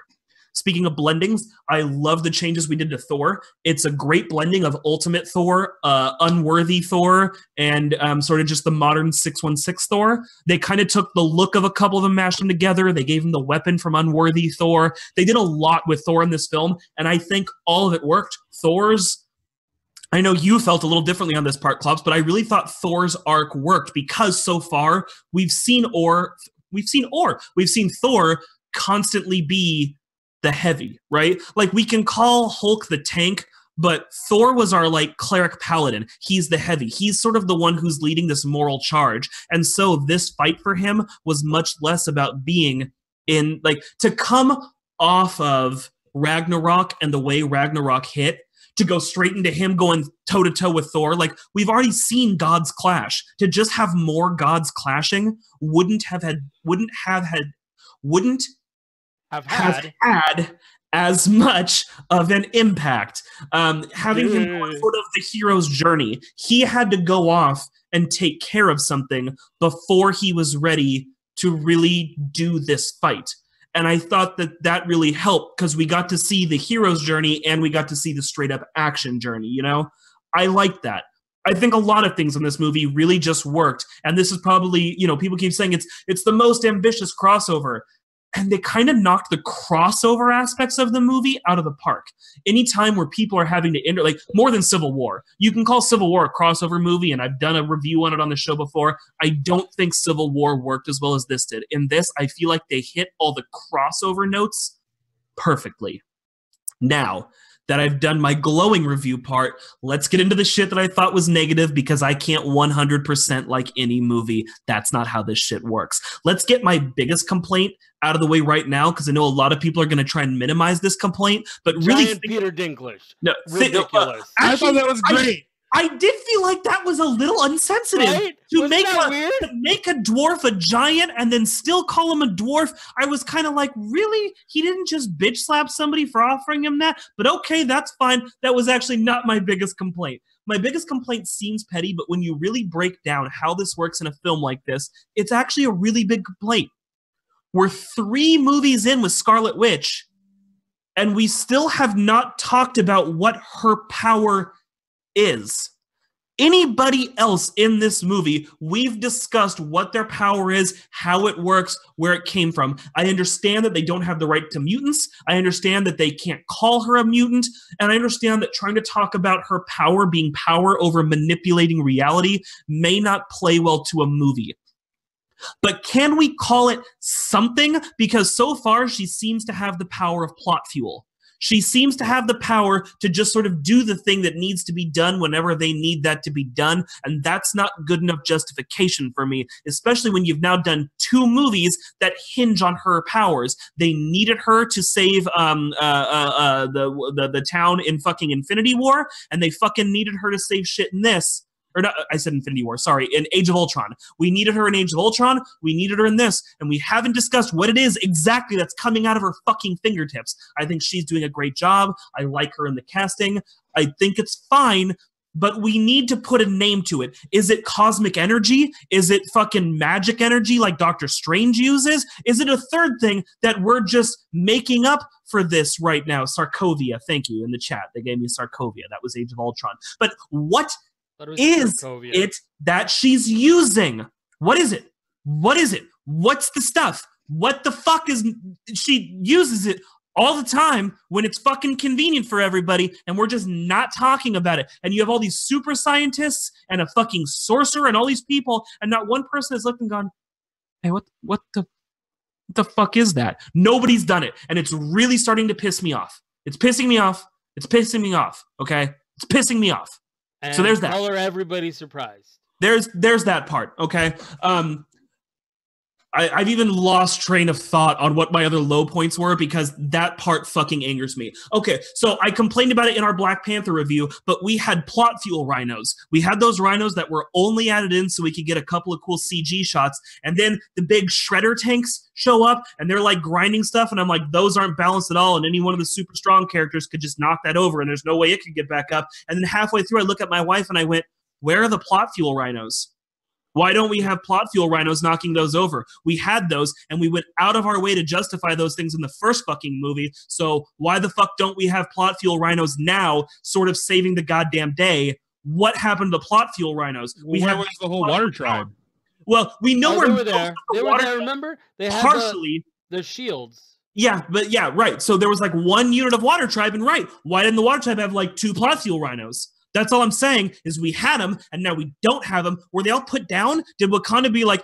Speaking of blendings, I love the changes we did to Thor. It's a great blending of Ultimate Thor, Unworthy Thor, and sort of just the modern 616 Thor. They kind of took the look of a couple of them, mashed them together. They gave him the weapon from Unworthy Thor. They did a lot with Thor in this film, and I think all of it worked. Thor's I know you felt a little differently on this part, Klops, but I really thought Thor's arc worked because so far we've seen Thor constantly be the heavy, right? Like we can call Hulk the tank, but Thor was our like cleric paladin. He's the heavy. He's sort of the one who's leading this moral charge. And so this fight for him was much less about being in like to come off of Ragnarok and the way Ragnarok hit to go straight into him going toe to toe with Thor. Like we've already seen gods clash. To just have more gods clashing wouldn't have had as much of an impact. Having him go on sort of the hero's journey, he had to go off and take care of something before he was ready to really do this fight. And I thought that really helped because we got to see the hero's journey and we got to see the straight up action journey, you know? I like that. I think a lot of things in this movie really just worked. And this is probably, you know, people keep saying it's the most ambitious crossover. And they kind of knocked the crossover aspects of the movie out of the park. Anytime where people are having to like more than Civil War. You can call Civil War a crossover movie, and I've done a review on it on the show before. I don't think Civil War worked as well as this did. In this, I feel like they hit all the crossover notes perfectly. Now that I've done my glowing review part, let's get into the shit that I thought was negative because I can't 100% like any movie. That's not how this shit works. Let's get my biggest complaint out of the way right now because I know a lot of people are going to try and minimize this complaint, but really Peter Dinklage. No, ridiculous. I thought that was great. I did feel like that was a little insensitive. Right? To make a dwarf a giant and then still call him a dwarf. I was kind of like, really? He didn't just bitch slap somebody for offering him that? But okay, that's fine. That was actually not my biggest complaint. My biggest complaint seems petty, but when you really break down how this works in a film like this, it's actually a really big complaint. We're 3 movies in with Scarlet Witch, and we still have not talked about what her power is. Anybody else in this movie, we've discussed what their power is, how it works, where it came from. I understand that they don't have the right to mutants. I understand that they can't call her a mutant. And I understand that trying to talk about her power being power over manipulating reality may not play well to a movie. But can we call it something? Because so far she seems to have the power of plot fuel. She seems to have the power to just sort of do the thing that needs to be done whenever they need that to be done, and that's not good enough justification for me, especially when you've now done 2 movies that hinge on her powers. They needed her to save the town in fucking Infinity War, and they fucking needed her to save shit in this. Or not, I said Infinity War, sorry, in Age of Ultron. We needed her in Age of Ultron, we needed her in this, and we haven't discussed what it is exactly that's coming out of her fucking fingertips. I think she's doing a great job. I like her in the casting. I think it's fine, but we need to put a name to it. Is it cosmic energy? Is it fucking magic energy like Doctor Strange uses? Is it a third thing that we're just making up for this right now? Sarkovia, thank you, in the chat. They gave me Sarkovia. That was Age of Ultron. But what is it that she's using? What is it? What is it? What's the stuff? What the fuck is... She uses it all the time when it's fucking convenient for everybody, and we're just not talking about it. And you have all these super scientists and a fucking sorcerer and all these people, and not one person has looked and gone, hey, what the fuck is that? Nobody's done it, and it's really starting to piss me off. It's pissing me off. It's pissing me off, okay? It's pissing me off. And so there's that. Color everybody surprised. There's that part, okay? I've even lost train of thought on what my other low points were because that part fucking angers me. Okay, so I complained about it in our Black Panther review, but we had plot fuel rhinos. We had those rhinos that were only added in so we could get a couple of cool CG shots, and then the big shredder tanks show up, and they're like grinding stuff, and I'm like, those aren't balanced at all, and any one of the super strong characters could just knock that over, and there's no way it could get back up. And then halfway through, I look at my wife, and I went, where are the plot fuel rhinos? Why don't we have plot fuel rhinos knocking those over? We had those, and we went out of our way to justify those things in the first fucking movie, so why the fuck don't we have plot fuel rhinos now, sort of saving the goddamn day? What happened to the plot fuel rhinos? Where was the whole water tribe? Well, we know where they were there. They were there, remember? They had partially the shields. Yeah, but yeah, right. So there was like 1 unit of water tribe, and right, why didn't the water tribe have like 2 plot fuel rhinos? That's all I'm saying is we had them, and now we don't have them. Were they all put down? Did Wakanda be like,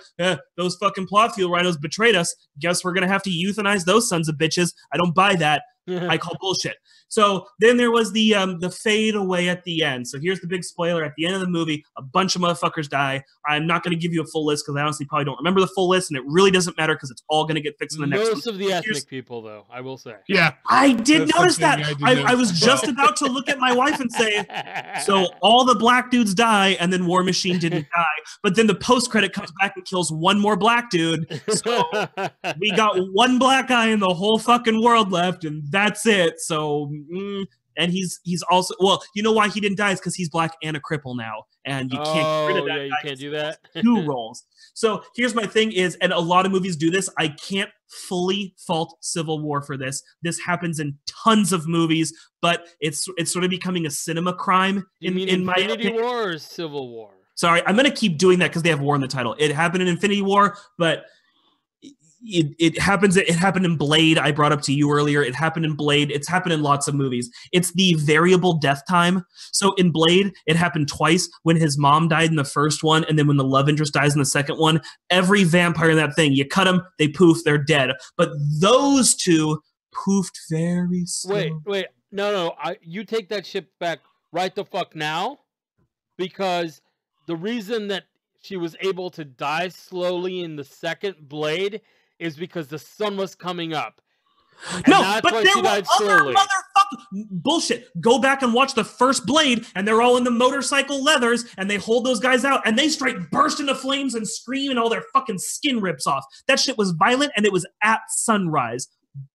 those fucking plot fuel rhinos betrayed us. Guess we're going to have to euthanize those sons of bitches. I don't buy that. I call bullshit. So then there was the fade away at the end. So here's the big spoiler. At the end of the movie, a bunch of motherfuckers die. I'm not going to give you a full list because I honestly probably don't remember the full list, and it really doesn't matter because it's all going to get fixed in the next one. Most of the ethnic people, though, I will say. Yeah. I did notice that. I was just about to look at my wife and say, so all the black dudes die, and then War Machine didn't die. But then the post-credit comes back and kills one more black dude. So we got one black guy in the whole fucking world left, and that's it. So... and he's also, well, you know why he didn't die is because he's black and a cripple now, and you can't get rid of that. You can't do that. 2 roles. So here's my thing is, and a lot of movies do this, I can't fully fault Civil War for this. This happens in tons of movies, but it's sort of becoming a cinema crime in my opinion. Infinity War or Civil War? Sorry, I'm going to keep doing that because they have war in the title. It happened in Infinity War, but... It happens. It happened in Blade. I brought up to you earlier. It happened in Blade. It's happened in lots of movies. It's the variable death time. So in Blade, it happened twice when his mom died in the first one, and then when the love interest dies in the second one. Every vampire in that thing, you cut them, they poof, they're dead. But those 2 poofed very slow. Wait. No. You take that shit back right the fuck now, because the reason that she was able to die slowly in the second Blade is because the sun was coming up. No, but there were other motherfuckers. Bullshit. Go back and watch the first Blade, and they're all in the motorcycle leathers, and they hold those guys out, and they straight burst into flames and scream, and all their fucking skin rips off. That shit was violent, and it was at sunrise.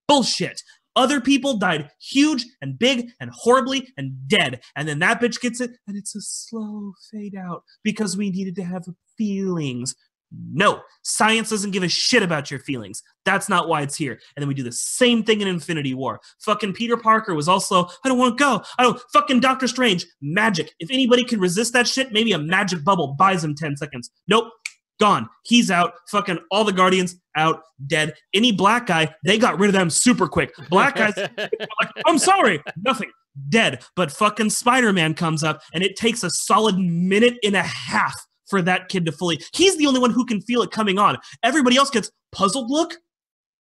Bullshit. Other people died huge and big and horribly and dead. And then that bitch gets it, and it's a slow fade out because we needed to have feelings. No, science doesn't give a shit about your feelings. That's not why it's here. And then we do the same thing in Infinity War. Fucking Peter Parker was also, I don't want to go. Fucking Doctor Strange, magic. If anybody can resist that shit, maybe a magic bubble buys him 10 seconds. Nope, gone. He's out. Fucking all the Guardians out, dead. Any black guy, they got rid of them super quick. Black guys, like, I'm sorry, nothing. Dead. But fucking Spider-Man comes up, and it takes a solid minute and a half for that kid to fully... He's the only one who can feel it coming on. Everybody else gets puzzled look,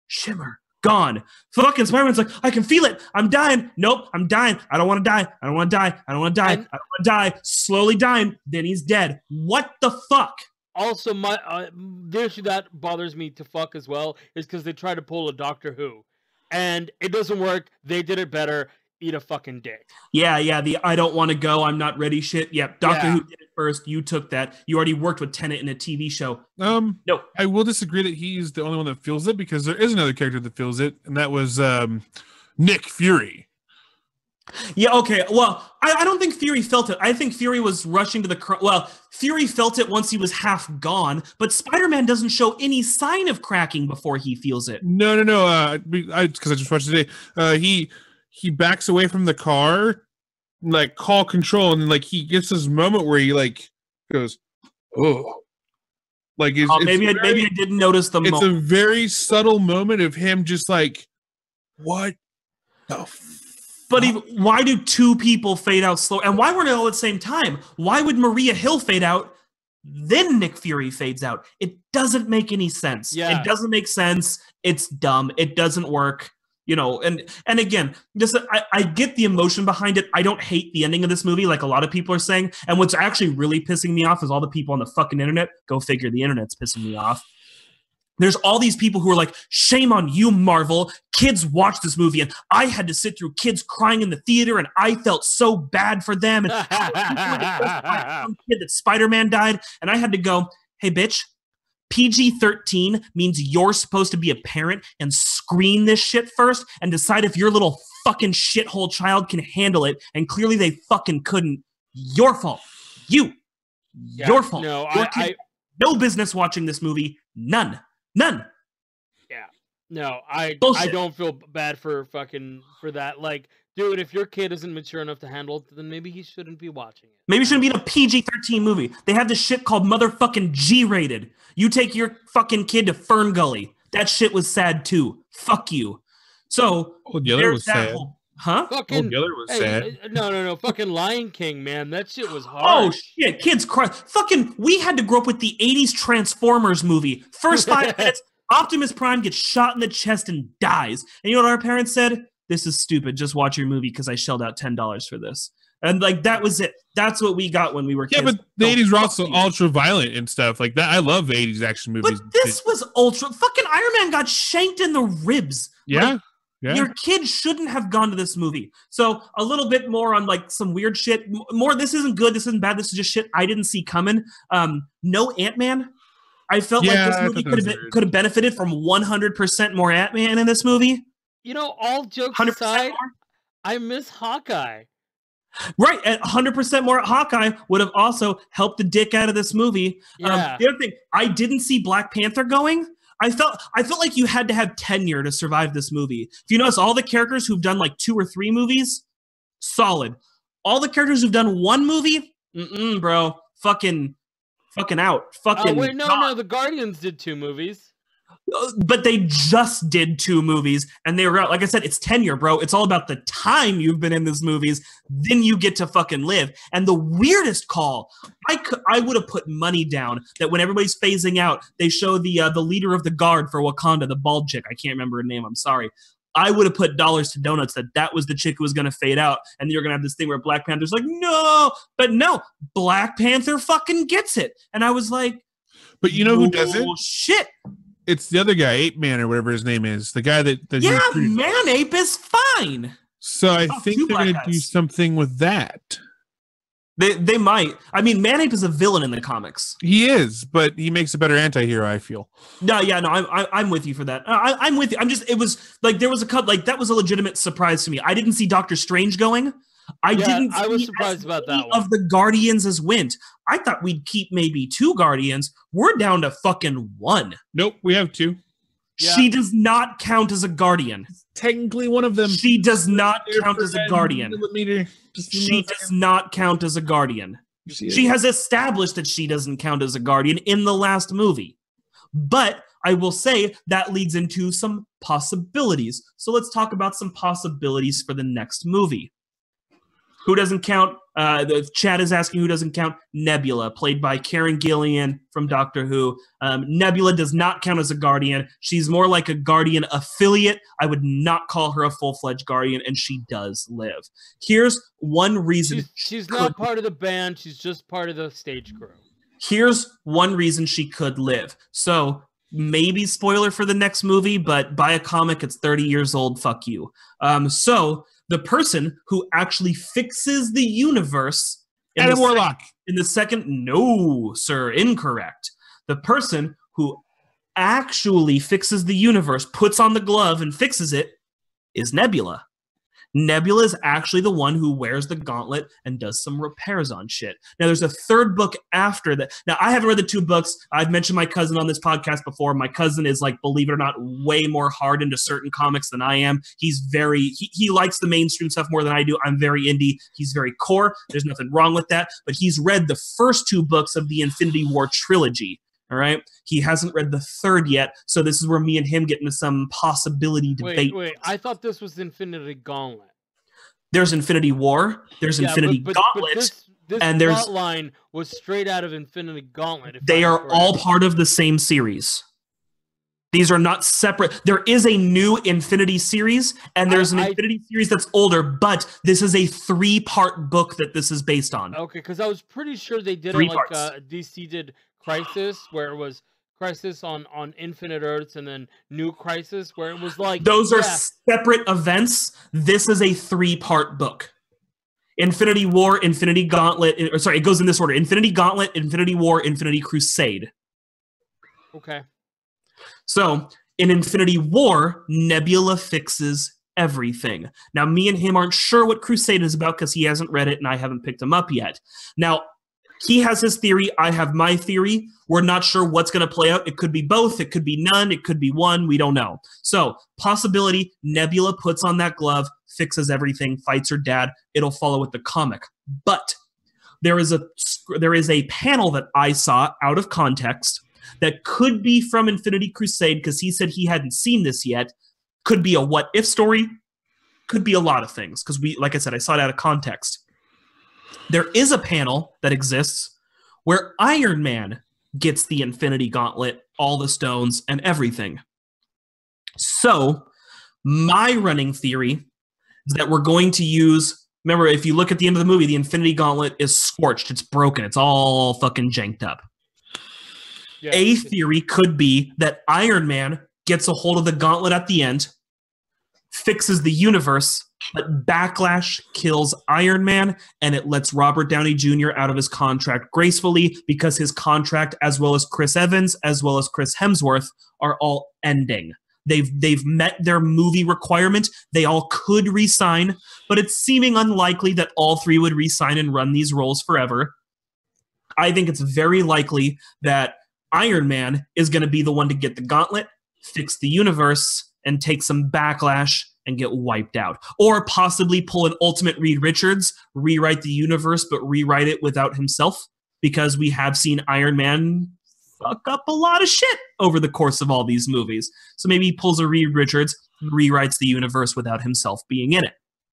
shimmer, gone. Fucking Spider-Man's like, I can feel it. I'm dying. Nope, I'm dying. I don't want to die. I don't want to die. I don't want to die. I don't want to die. Slowly dying. Then he's dead. What the fuck? Also, the issue that bothers me to fuck as well is because they try to pull a Doctor Who, and it doesn't work. They did it better. Eat a fucking dick. Yeah, the I don't want to go, I'm not ready shit. Yep, Doctor Who did it first. You took that. You already worked with Tennant in a TV show. No. I will disagree that he's the only one that feels it, because there is another character that feels it, and that was Nick Fury. Yeah, okay. Well, I don't think Fury felt it. I think Fury was rushing to the... Well, Fury felt it once he was half gone, but Spider-Man doesn't show any sign of cracking before he feels it. No. Because I just watched it today. He backs away from the car, like, call control, and then, like, he gets this moment where he, like, goes, oh. Like, maybe I didn't notice the moment. It's a very subtle moment of him just like, what the But why do 2 people fade out slow? And why weren't they all at the same time? Why would Maria Hill fade out, then Nick Fury fades out? It doesn't make any sense. Yeah. It doesn't make sense. It's dumb. It doesn't work. You know, and again, just I get the emotion behind it. I don't hate the ending of this movie like a lot of people are saying. And what's actually really pissing me off is all the people on the fucking internet. Go figure, the internet's pissing me off. There's all these people who are like, shame on you, Marvel. Kids watch this movie, and I had to sit through kids crying in the theater, and I felt so bad for them. And some kid that Spider-Man died, and I had to go, hey, bitch, PG-13 means you're supposed to be a parent and screen this shit first and decide if your little fucking shithole child can handle it, and clearly they fucking couldn't. Your fault. Your fault. No, no business watching this movie. None. Yeah. No, I don't feel bad for that. Like, dude, if your kid isn't mature enough to handle it, then maybe he shouldn't be watching it. Maybe it shouldn't be in a PG-13 movie. They have this shit called motherfucking G-rated. You take your fucking kid to Fern Gully. That shit was sad too. Fuck you. So the other was sad. Huh? Fucking, the other was sad. No. Fucking Lion King, man. That shit was hard. Oh, shit. Kids cry. Fucking, we had to grow up with the 80s Transformers movie. First 5 minutes, Optimus Prime gets shot in the chest and dies. And you know what our parents said? This is stupid. Just watch your movie because I shelled out $10 for this. And like that was it. That's what we got when we were kids. Yeah, but the 80s were also ultra violent and stuff like that. I love 80s action movies. But this was ultra. Fucking Iron Man got shanked in the ribs. Yeah. Like, yeah. Your kid shouldn't have gone to this movie. So a little bit more on like some weird shit. More, this isn't good. This isn't bad. This is just shit I didn't see coming. No Ant-Man. I felt like this movie could have benefited from 100% more Ant-Man in this movie. You know, all jokes aside, more. I miss Hawkeye. Right, and 100% more Hawkeye would have also helped the dick out of this movie. Yeah. The other thing, I didn't see Black Panther going. I felt like you had to have tenure to survive this movie. If you notice, all the characters who've done like 2 or 3 movies, solid. All the characters who've done 1 movie, bro, fucking out. Fucking. Wait, no, the Guardians did 2 movies. But they just did 2 movies, and they were out. Like I said, it's tenure, bro. It's all about the time you've been in these movies. Then you get to fucking live. And the weirdest call, I would have put money down that when everybody's phasing out, they show the leader of the guard for Wakanda, the bald chick. I can't remember her name. I'm sorry. I would have put dollars to donuts that was the chick who was going to fade out, and you're going to have this thing where Black Panther's like, no, but no, Black Panther fucking gets it. And I was like, but you know who does it? Shit. It's the other guy, Ape Man or whatever his name is. The guy that yeah, Man Ape is fine. So I think they're going to do something with that. They might. I mean, Man Ape is a villain in the comics. He is, but he makes a better anti-hero, I feel. No, I'm with you for that. I'm with you. It was like there was a cut like that was a legitimate surprise to me. I didn't see Doctor Strange going. I was surprised about that one. Of the Guardians as went. I thought we'd keep maybe 2 Guardians. We're down to fucking 1. Nope, we have 2. Yeah. She does not count as a Guardian. Technically one of them. She does not count as a Guardian. She does not count as a Guardian. She has established that she doesn't count as a Guardian in the last movie. But I will say that leads into some possibilities. So let's talk about some possibilities for the next movie. Who doesn't count? The chat is asking who doesn't count. Nebula, played by Karen Gillan from Doctor Who. Nebula does not count as a Guardian. She's more like a Guardian affiliate. I would not call her a full-fledged Guardian, and she does live. Here's one reason. She's not part of the band. She's just part of the stage crew. Here's one reason she could live. So maybe spoiler for the next movie, but buy a comic. It's 30 years old. Fuck you. So the person who actually fixes the universe Adam Warlock in the second, no, sir, incorrect. The person who actually fixes the universe, puts on the glove and fixes it, is Nebula. Nebula is actually the one who wears the gauntlet and does some repairs on shit. Now, there's a 3rd book after that. Now, I haven't read the 2 books. I've mentioned my cousin on this podcast before. My cousin is, like, believe it or not, way more hard into certain comics than I am. He's very... He likes the mainstream stuff more than I do. I'm very indie. He's very core. There's nothing wrong with that. But he's read the first 2 books of the Infinity War trilogy. All right. He hasn't read the 3rd yet, so this is where me and him get into some possibility debate. Wait. I thought this was Infinity Gauntlet. There's Infinity War. There's Infinity Gauntlet. And there's plot line was straight out of Infinity Gauntlet. They are all part of the same series. These are not separate. There is a new Infinity series, and there's an Infinity series that's older, but this is a 3-part book that this is based on. Okay, because I was pretty sure they did it like DC did Crisis, where it was Crisis on Infinite Earths, and then New Crisis, where it was like... Those are separate events. This is a 3-part book. Infinity War, Infinity Gauntlet... it goes in this order. Infinity Gauntlet, Infinity War, Infinity Crusade. Okay. So, in Infinity War, Nebula fixes everything. Now, me and him aren't sure what Crusade is about because he hasn't read it and I haven't picked him up yet. Now, he has his theory. I have my theory. We're not sure what's going to play out. It could be both. It could be none. It could be one. We don't know. So, possibility, Nebula puts on that glove, fixes everything, fights her dad. It'll follow with the comic. But there is a panel that I saw out of context that could be from Infinity Crusade because he said he hadn't seen this yet. Could be a what-if story. could be a lot of things because like I said, I saw it out of context. There is a panel that exists where Iron Man gets the Infinity Gauntlet, all the stones, and everything. So my running theory is that we're going to use, remember, if you look at the end of the movie, the Infinity Gauntlet is scorched. It's broken. It's all fucking janked up. Yeah. A theory could be that Iron Man gets a hold of the gauntlet at the end, fixes the universe, but Backlash kills Iron Man, and it lets Robert Downey Jr. out of his contract gracefully because his contract, as well as Chris Evans, as well as Chris Hemsworth, are all ending. They've met their movie requirement. They all could re-sign, but it's seeming unlikely that all three would re-sign and run these roles forever. I think it's very likely that Iron Man is going to be the one to get the gauntlet, fix the universe, and take some backlash and get wiped out. Or possibly pull an ultimate Reed Richards, rewrite the universe, but rewrite it without himself, because we have seen Iron Man fuck up a lot of shit over the course of all these movies. So maybe he pulls a Reed Richards, rewrites the universe without himself being in it.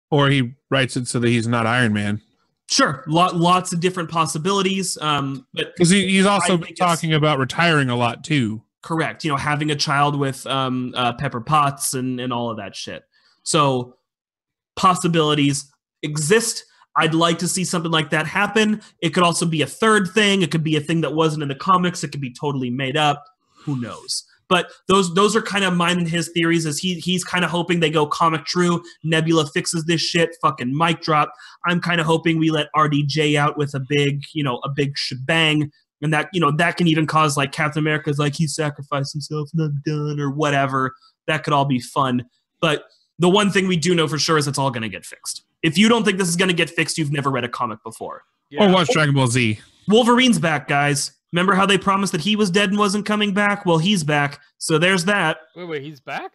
Or he writes it so that he's not Iron Man. Sure, lots of different possibilities. But because he's also been talking about retiring a lot too. Correct. Having a child with Pepper Potts and all of that shit. So possibilities exist. I'd like to see something like that happen. It could also be a third thing. It could be a thing that wasn't in the comics. It could be totally made up. Who knows? But those are kind of mine and his theories, as he's kind of hoping they go comic true. Nebula fixes this shit, fucking mic drop. I'm kind of hoping we let RDJ out with a big shebang, and that that can even cause like Captain America's like he sacrificed himself and I'm done or whatever. That could all be fun. But the one thing we do know for sure is it's all going to get fixed. If you don't think this is going to get fixed, you've never read a comic before. Yeah. Or watched Dragon Ball Z. Wolverine's back, guys. Remember how they promised that he was dead and wasn't coming back? Well, he's back. So there's that. Wait, he's back?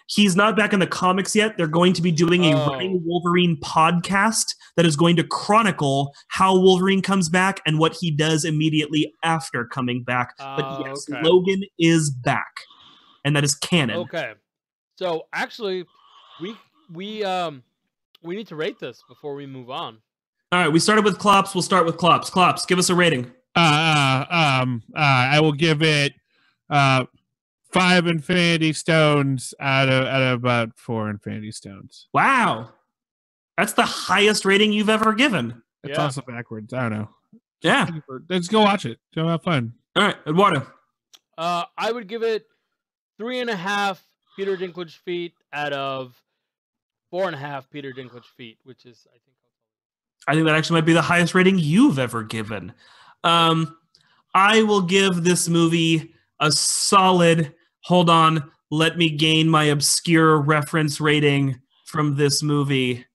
He's not back in the comics yet. They're going to be doing a Running Wolverine podcast that is going to chronicle how Wolverine comes back and what he does immediately after coming back. But yes, okay. Logan is back. And that is canon. Okay. So actually, we need to rate this before we move on. All right, we started with Klops. We'll start with Klops. Klops, give us a rating. I will give it 5 Infinity Stones out of about 4 Infinity Stones. Wow, that's the highest rating you've ever given. It's also backwards. I don't know. Yeah, let's go watch it. Go have fun. All right, Eduardo. I would give it 3.5 Peter Dinklage feet out of 4.5 Peter Dinklage feet, which is I think that actually might be the highest rating you've ever given. I will give this movie a solid, hold on, let me gain my obscure reference rating from this movie.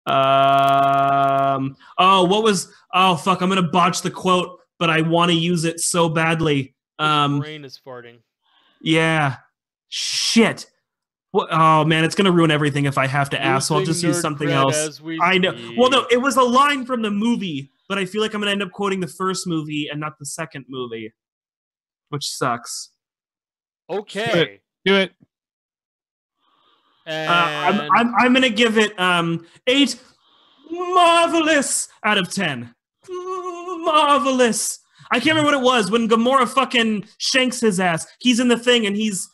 I'm going to botch the quote, but I want to use it so badly. My brain is farting. Yeah. Shit. Oh man, it's gonna ruin everything if I have to ask, so I'll just use something else. I know. Well, no, it was a line from the movie, but I feel like I'm gonna end up quoting the first movie and not the second movie, which sucks. Okay, do it. I'm gonna give it 8 marvelous out of 10. Marvelous. I can't remember what it was when Gamora fucking shanks his ass. He's in the thing and he's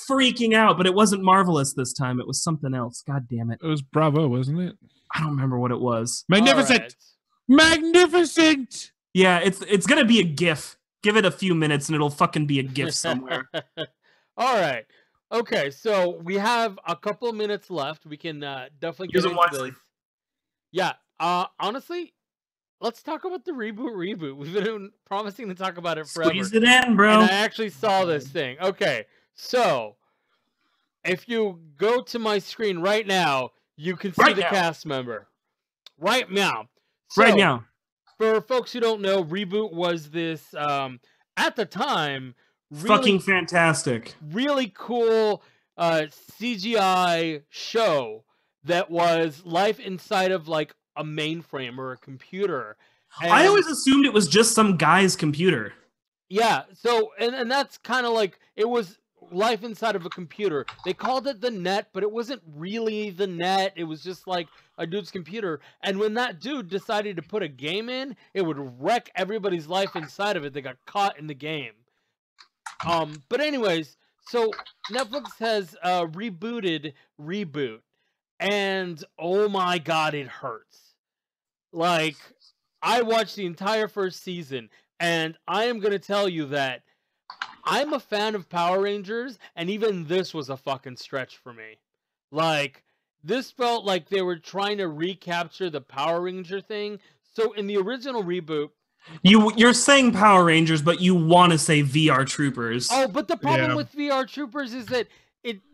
freaking out, but it wasn't marvelous this time. It was something else. God damn it. It was Bravo, wasn't it? I don't remember what it was. Magnificent. Right. Magnificent. Yeah, it's gonna be a GIF. Give it a few minutes and it'll fucking be a GIF somewhere. All right. Okay, so we have a couple of minutes left. We can definitely get into this. Yeah. Honestly, let's talk about the reboot. We've been promising to talk about it forever. Squeeze it in, bro. And I actually saw this thing. Okay. So, if you go to my screen right now, you can see the cast member. Right now. So, right now. For folks who don't know, Reboot was this, at the time, really, fucking fantastic. Really cool CGI show that was life inside of like a mainframe or a computer. And I always assumed it was just some guy's computer. Yeah. So, and that's kind of like, it was life inside of a computer. They called it the net, but it wasn't really the net. It was just like a dude's computer. And when that dude decided to put a game in, it would wreck everybody's life inside of it. They got caught in the game. But anyways, so Netflix has rebooted Reboot, and oh my god, it hurts. Like, I watched the entire first season, and I am gonna tell you that I'm a fan of Power Rangers, and even this was a fucking stretch for me. Like, this felt like they were trying to recapture the Power Ranger thing. So in the original Reboot, You're saying Power Rangers, but you want to say VR Troopers. oh, but the problem with VR Troopers is that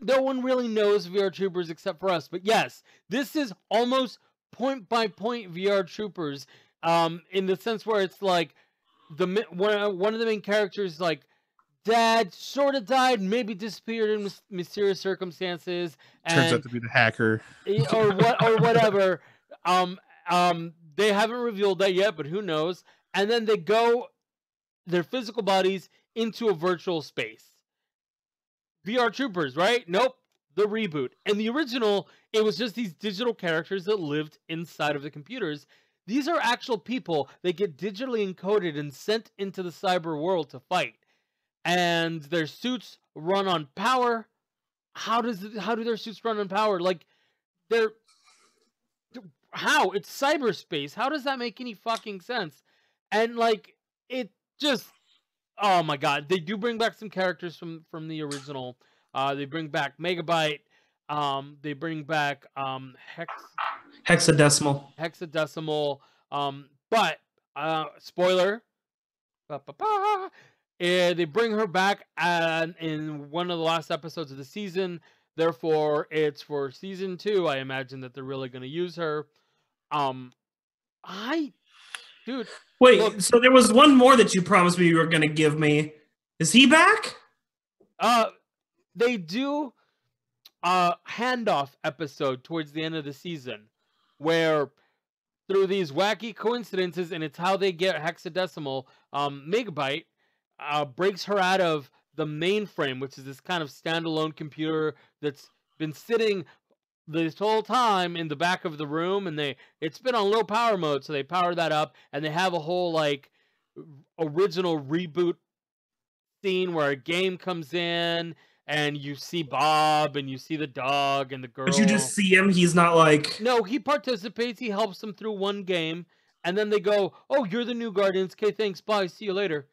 no one really knows VR Troopers except for us. But yes, this is almost point by point VR Troopers, in the sense where it's like one of the main characters, like, dad sort of died, maybe disappeared in mysterious circumstances, and turns out to be the hacker, or whatever. They haven't revealed that yet, but who knows? And then they go their physical bodies into a virtual space. VR Troopers, right? Nope. The Reboot. And the original, it was just these digital characters that lived inside of the computers. These are actual people that get digitally encoded and sent into the cyber world to fight. And their suits run on power. How do their suits run on power? Like, how? It's cyberspace. How does that make any fucking sense? And like, it just, oh my god, they do bring back some characters from the original. They bring back Megabyte. They bring back Hexadecimal. But spoiler. They bring her back in one of the last episodes of the season. Therefore, it's for season 2. I imagine that they're really going to use her. Dude. Wait, look, so there was one more that you promised me you were going to give me. Is he back? They do a handoff episode towards the end of the season where, through these wacky coincidences, and it's how they get Hexadecimal, Megabyte breaks her out of the mainframe, which is this kind of standalone computer that's been sitting this whole time in the back of the room, and it's been on low power mode, so they power that up, and they have a whole like original Reboot scene where a game comes in and you see Bob and you see the dog and the girl. But you just see him, he's not like... No, he participates, he helps them through one game, and then they go, oh, you're the new Guardians, okay, thanks, bye, see you later.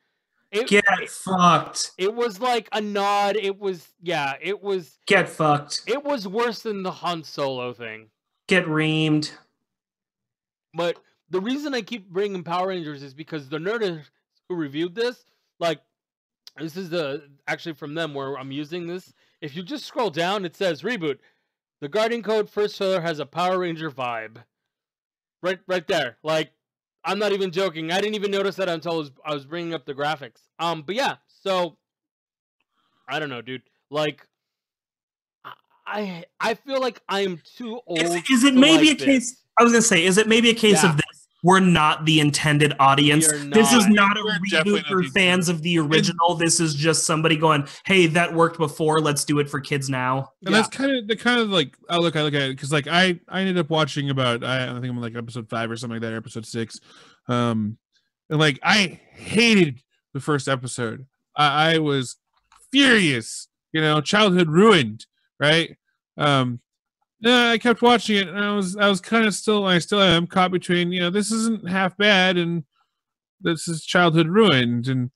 Get fucked. It was like a nod. It was Get fucked. It was worse than the Han Solo thing. Get reamed. But the reason I keep bringing Power Rangers is because the nerd who reviewed this, like, this is actually from them where I'm using this. If you just scroll down, it says Reboot. The Guardian Code first trailer has a Power Ranger vibe. Right there. Like, I'm not even joking. I didn't even notice that until I was bringing up the graphics. But yeah, so I don't know, dude. Like, I feel like I'm too old. Is it maybe like a case? I was gonna say, is it maybe a case of this? We're not the intended audience. This is not a reboot for fans of the original. This is just somebody going, "Hey, that worked before. Let's do it for kids now." And that's kind of like I look at it because like I ended up watching about I think I'm like episode 5 or something like that, or episode 6, and like I hated the first episode. I was furious, childhood ruined, right? Yeah, I kept watching it, and I was kind of I still am caught between, this isn't half bad, and this is childhood ruined, and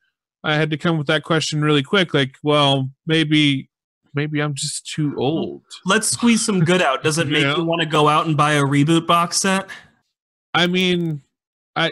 I had to come with that question really quick, like, well, maybe I'm just too old. Let's squeeze some good out. Does it make you want to go out and buy a Reboot box set? I mean, I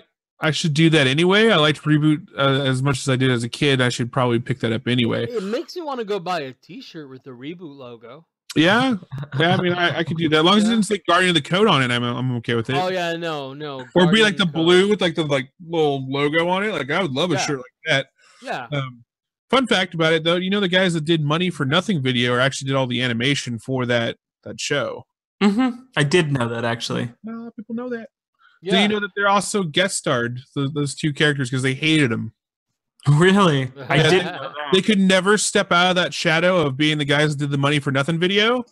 should do that anyway. I liked Reboot as much as I did as a kid. I should probably pick that up anyway. It makes me want to go buy a T-shirt with the Reboot logo. Yeah. I mean, I could do that as long as it didn't say Guardian of the Code on it. I'm okay with it. Oh yeah, no. Or be like the blue with like the little logo on it. Like I would love a shirt like that. Yeah. Fun fact about it though, the guys that did Money for Nothing video or actually did all the animation for that show. Mm-hmm. I did know that actually. Not a lot of people know that. Yeah. So you know that they're also guest starred those two characters because they hated them. Really? I didn't know that. They could never step out of that shadow of being the guys that did the Money for Nothing video,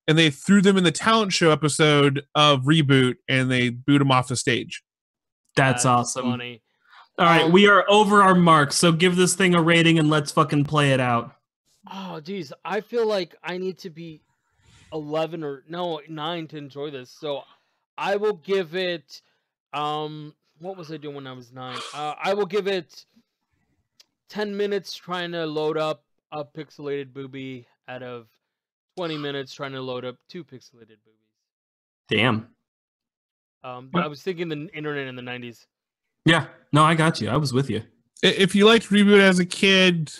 and they threw them in the talent show episode of Reboot, and they booed them off the stage. That's awesome. Funny. All right, we are over our mark, so give this thing a rating and let's fucking play it out. Oh, geez. I feel like I need to be 11 or 9 to enjoy this. So I will give it, what was I doing when I was 9? I will give it 10 minutes trying to load up a pixelated booby out of 20 minutes trying to load up 2 pixelated boobies. Damn. I was thinking the internet in the 90s. Yeah, no, I got you. I was with you. If you liked Reboot as a kid,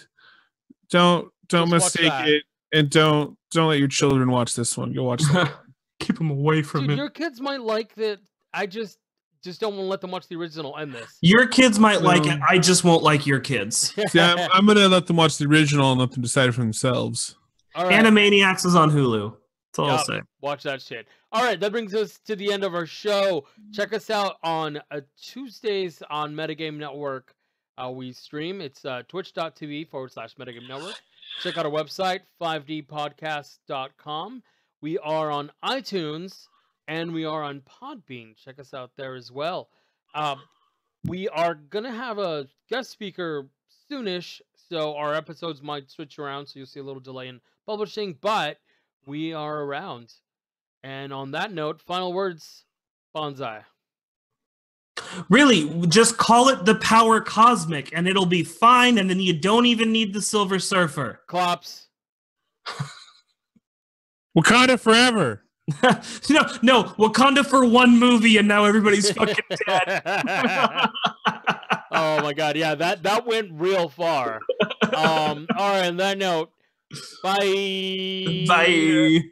don't mistake it, and don't let your children watch this one. Go watch that. Keep them away from it. Your kids might like that. I just don't want to let them watch the original and this. Your kids might like it. I just won't like your kids. See, I'm gonna let them watch the original and let them decide for themselves. All right. Animaniacs is on Hulu. That's all I'll say. Watch that shit. All right, that brings us to the end of our show. Check us out on Tuesdays on Metagame Network. We stream. It's twitch.tv/Metagame Network. Check out our website, 5dpodcast.com. We are on iTunes, and we are on Podbean. Check us out there as well. We are going to have a guest speaker soonish, so our episodes might switch around, so you'll see a little delay in publishing, but we are around. And on that note, final words, Bonsai. Really, just call it the Power Cosmic, and it'll be fine, and then you don't even need the Silver Surfer. Klops. Wakanda forever. No, Wakanda for one movie, and now everybody's fucking dead. Oh my god, yeah, that went real far. All right, on that note, bye. Bye.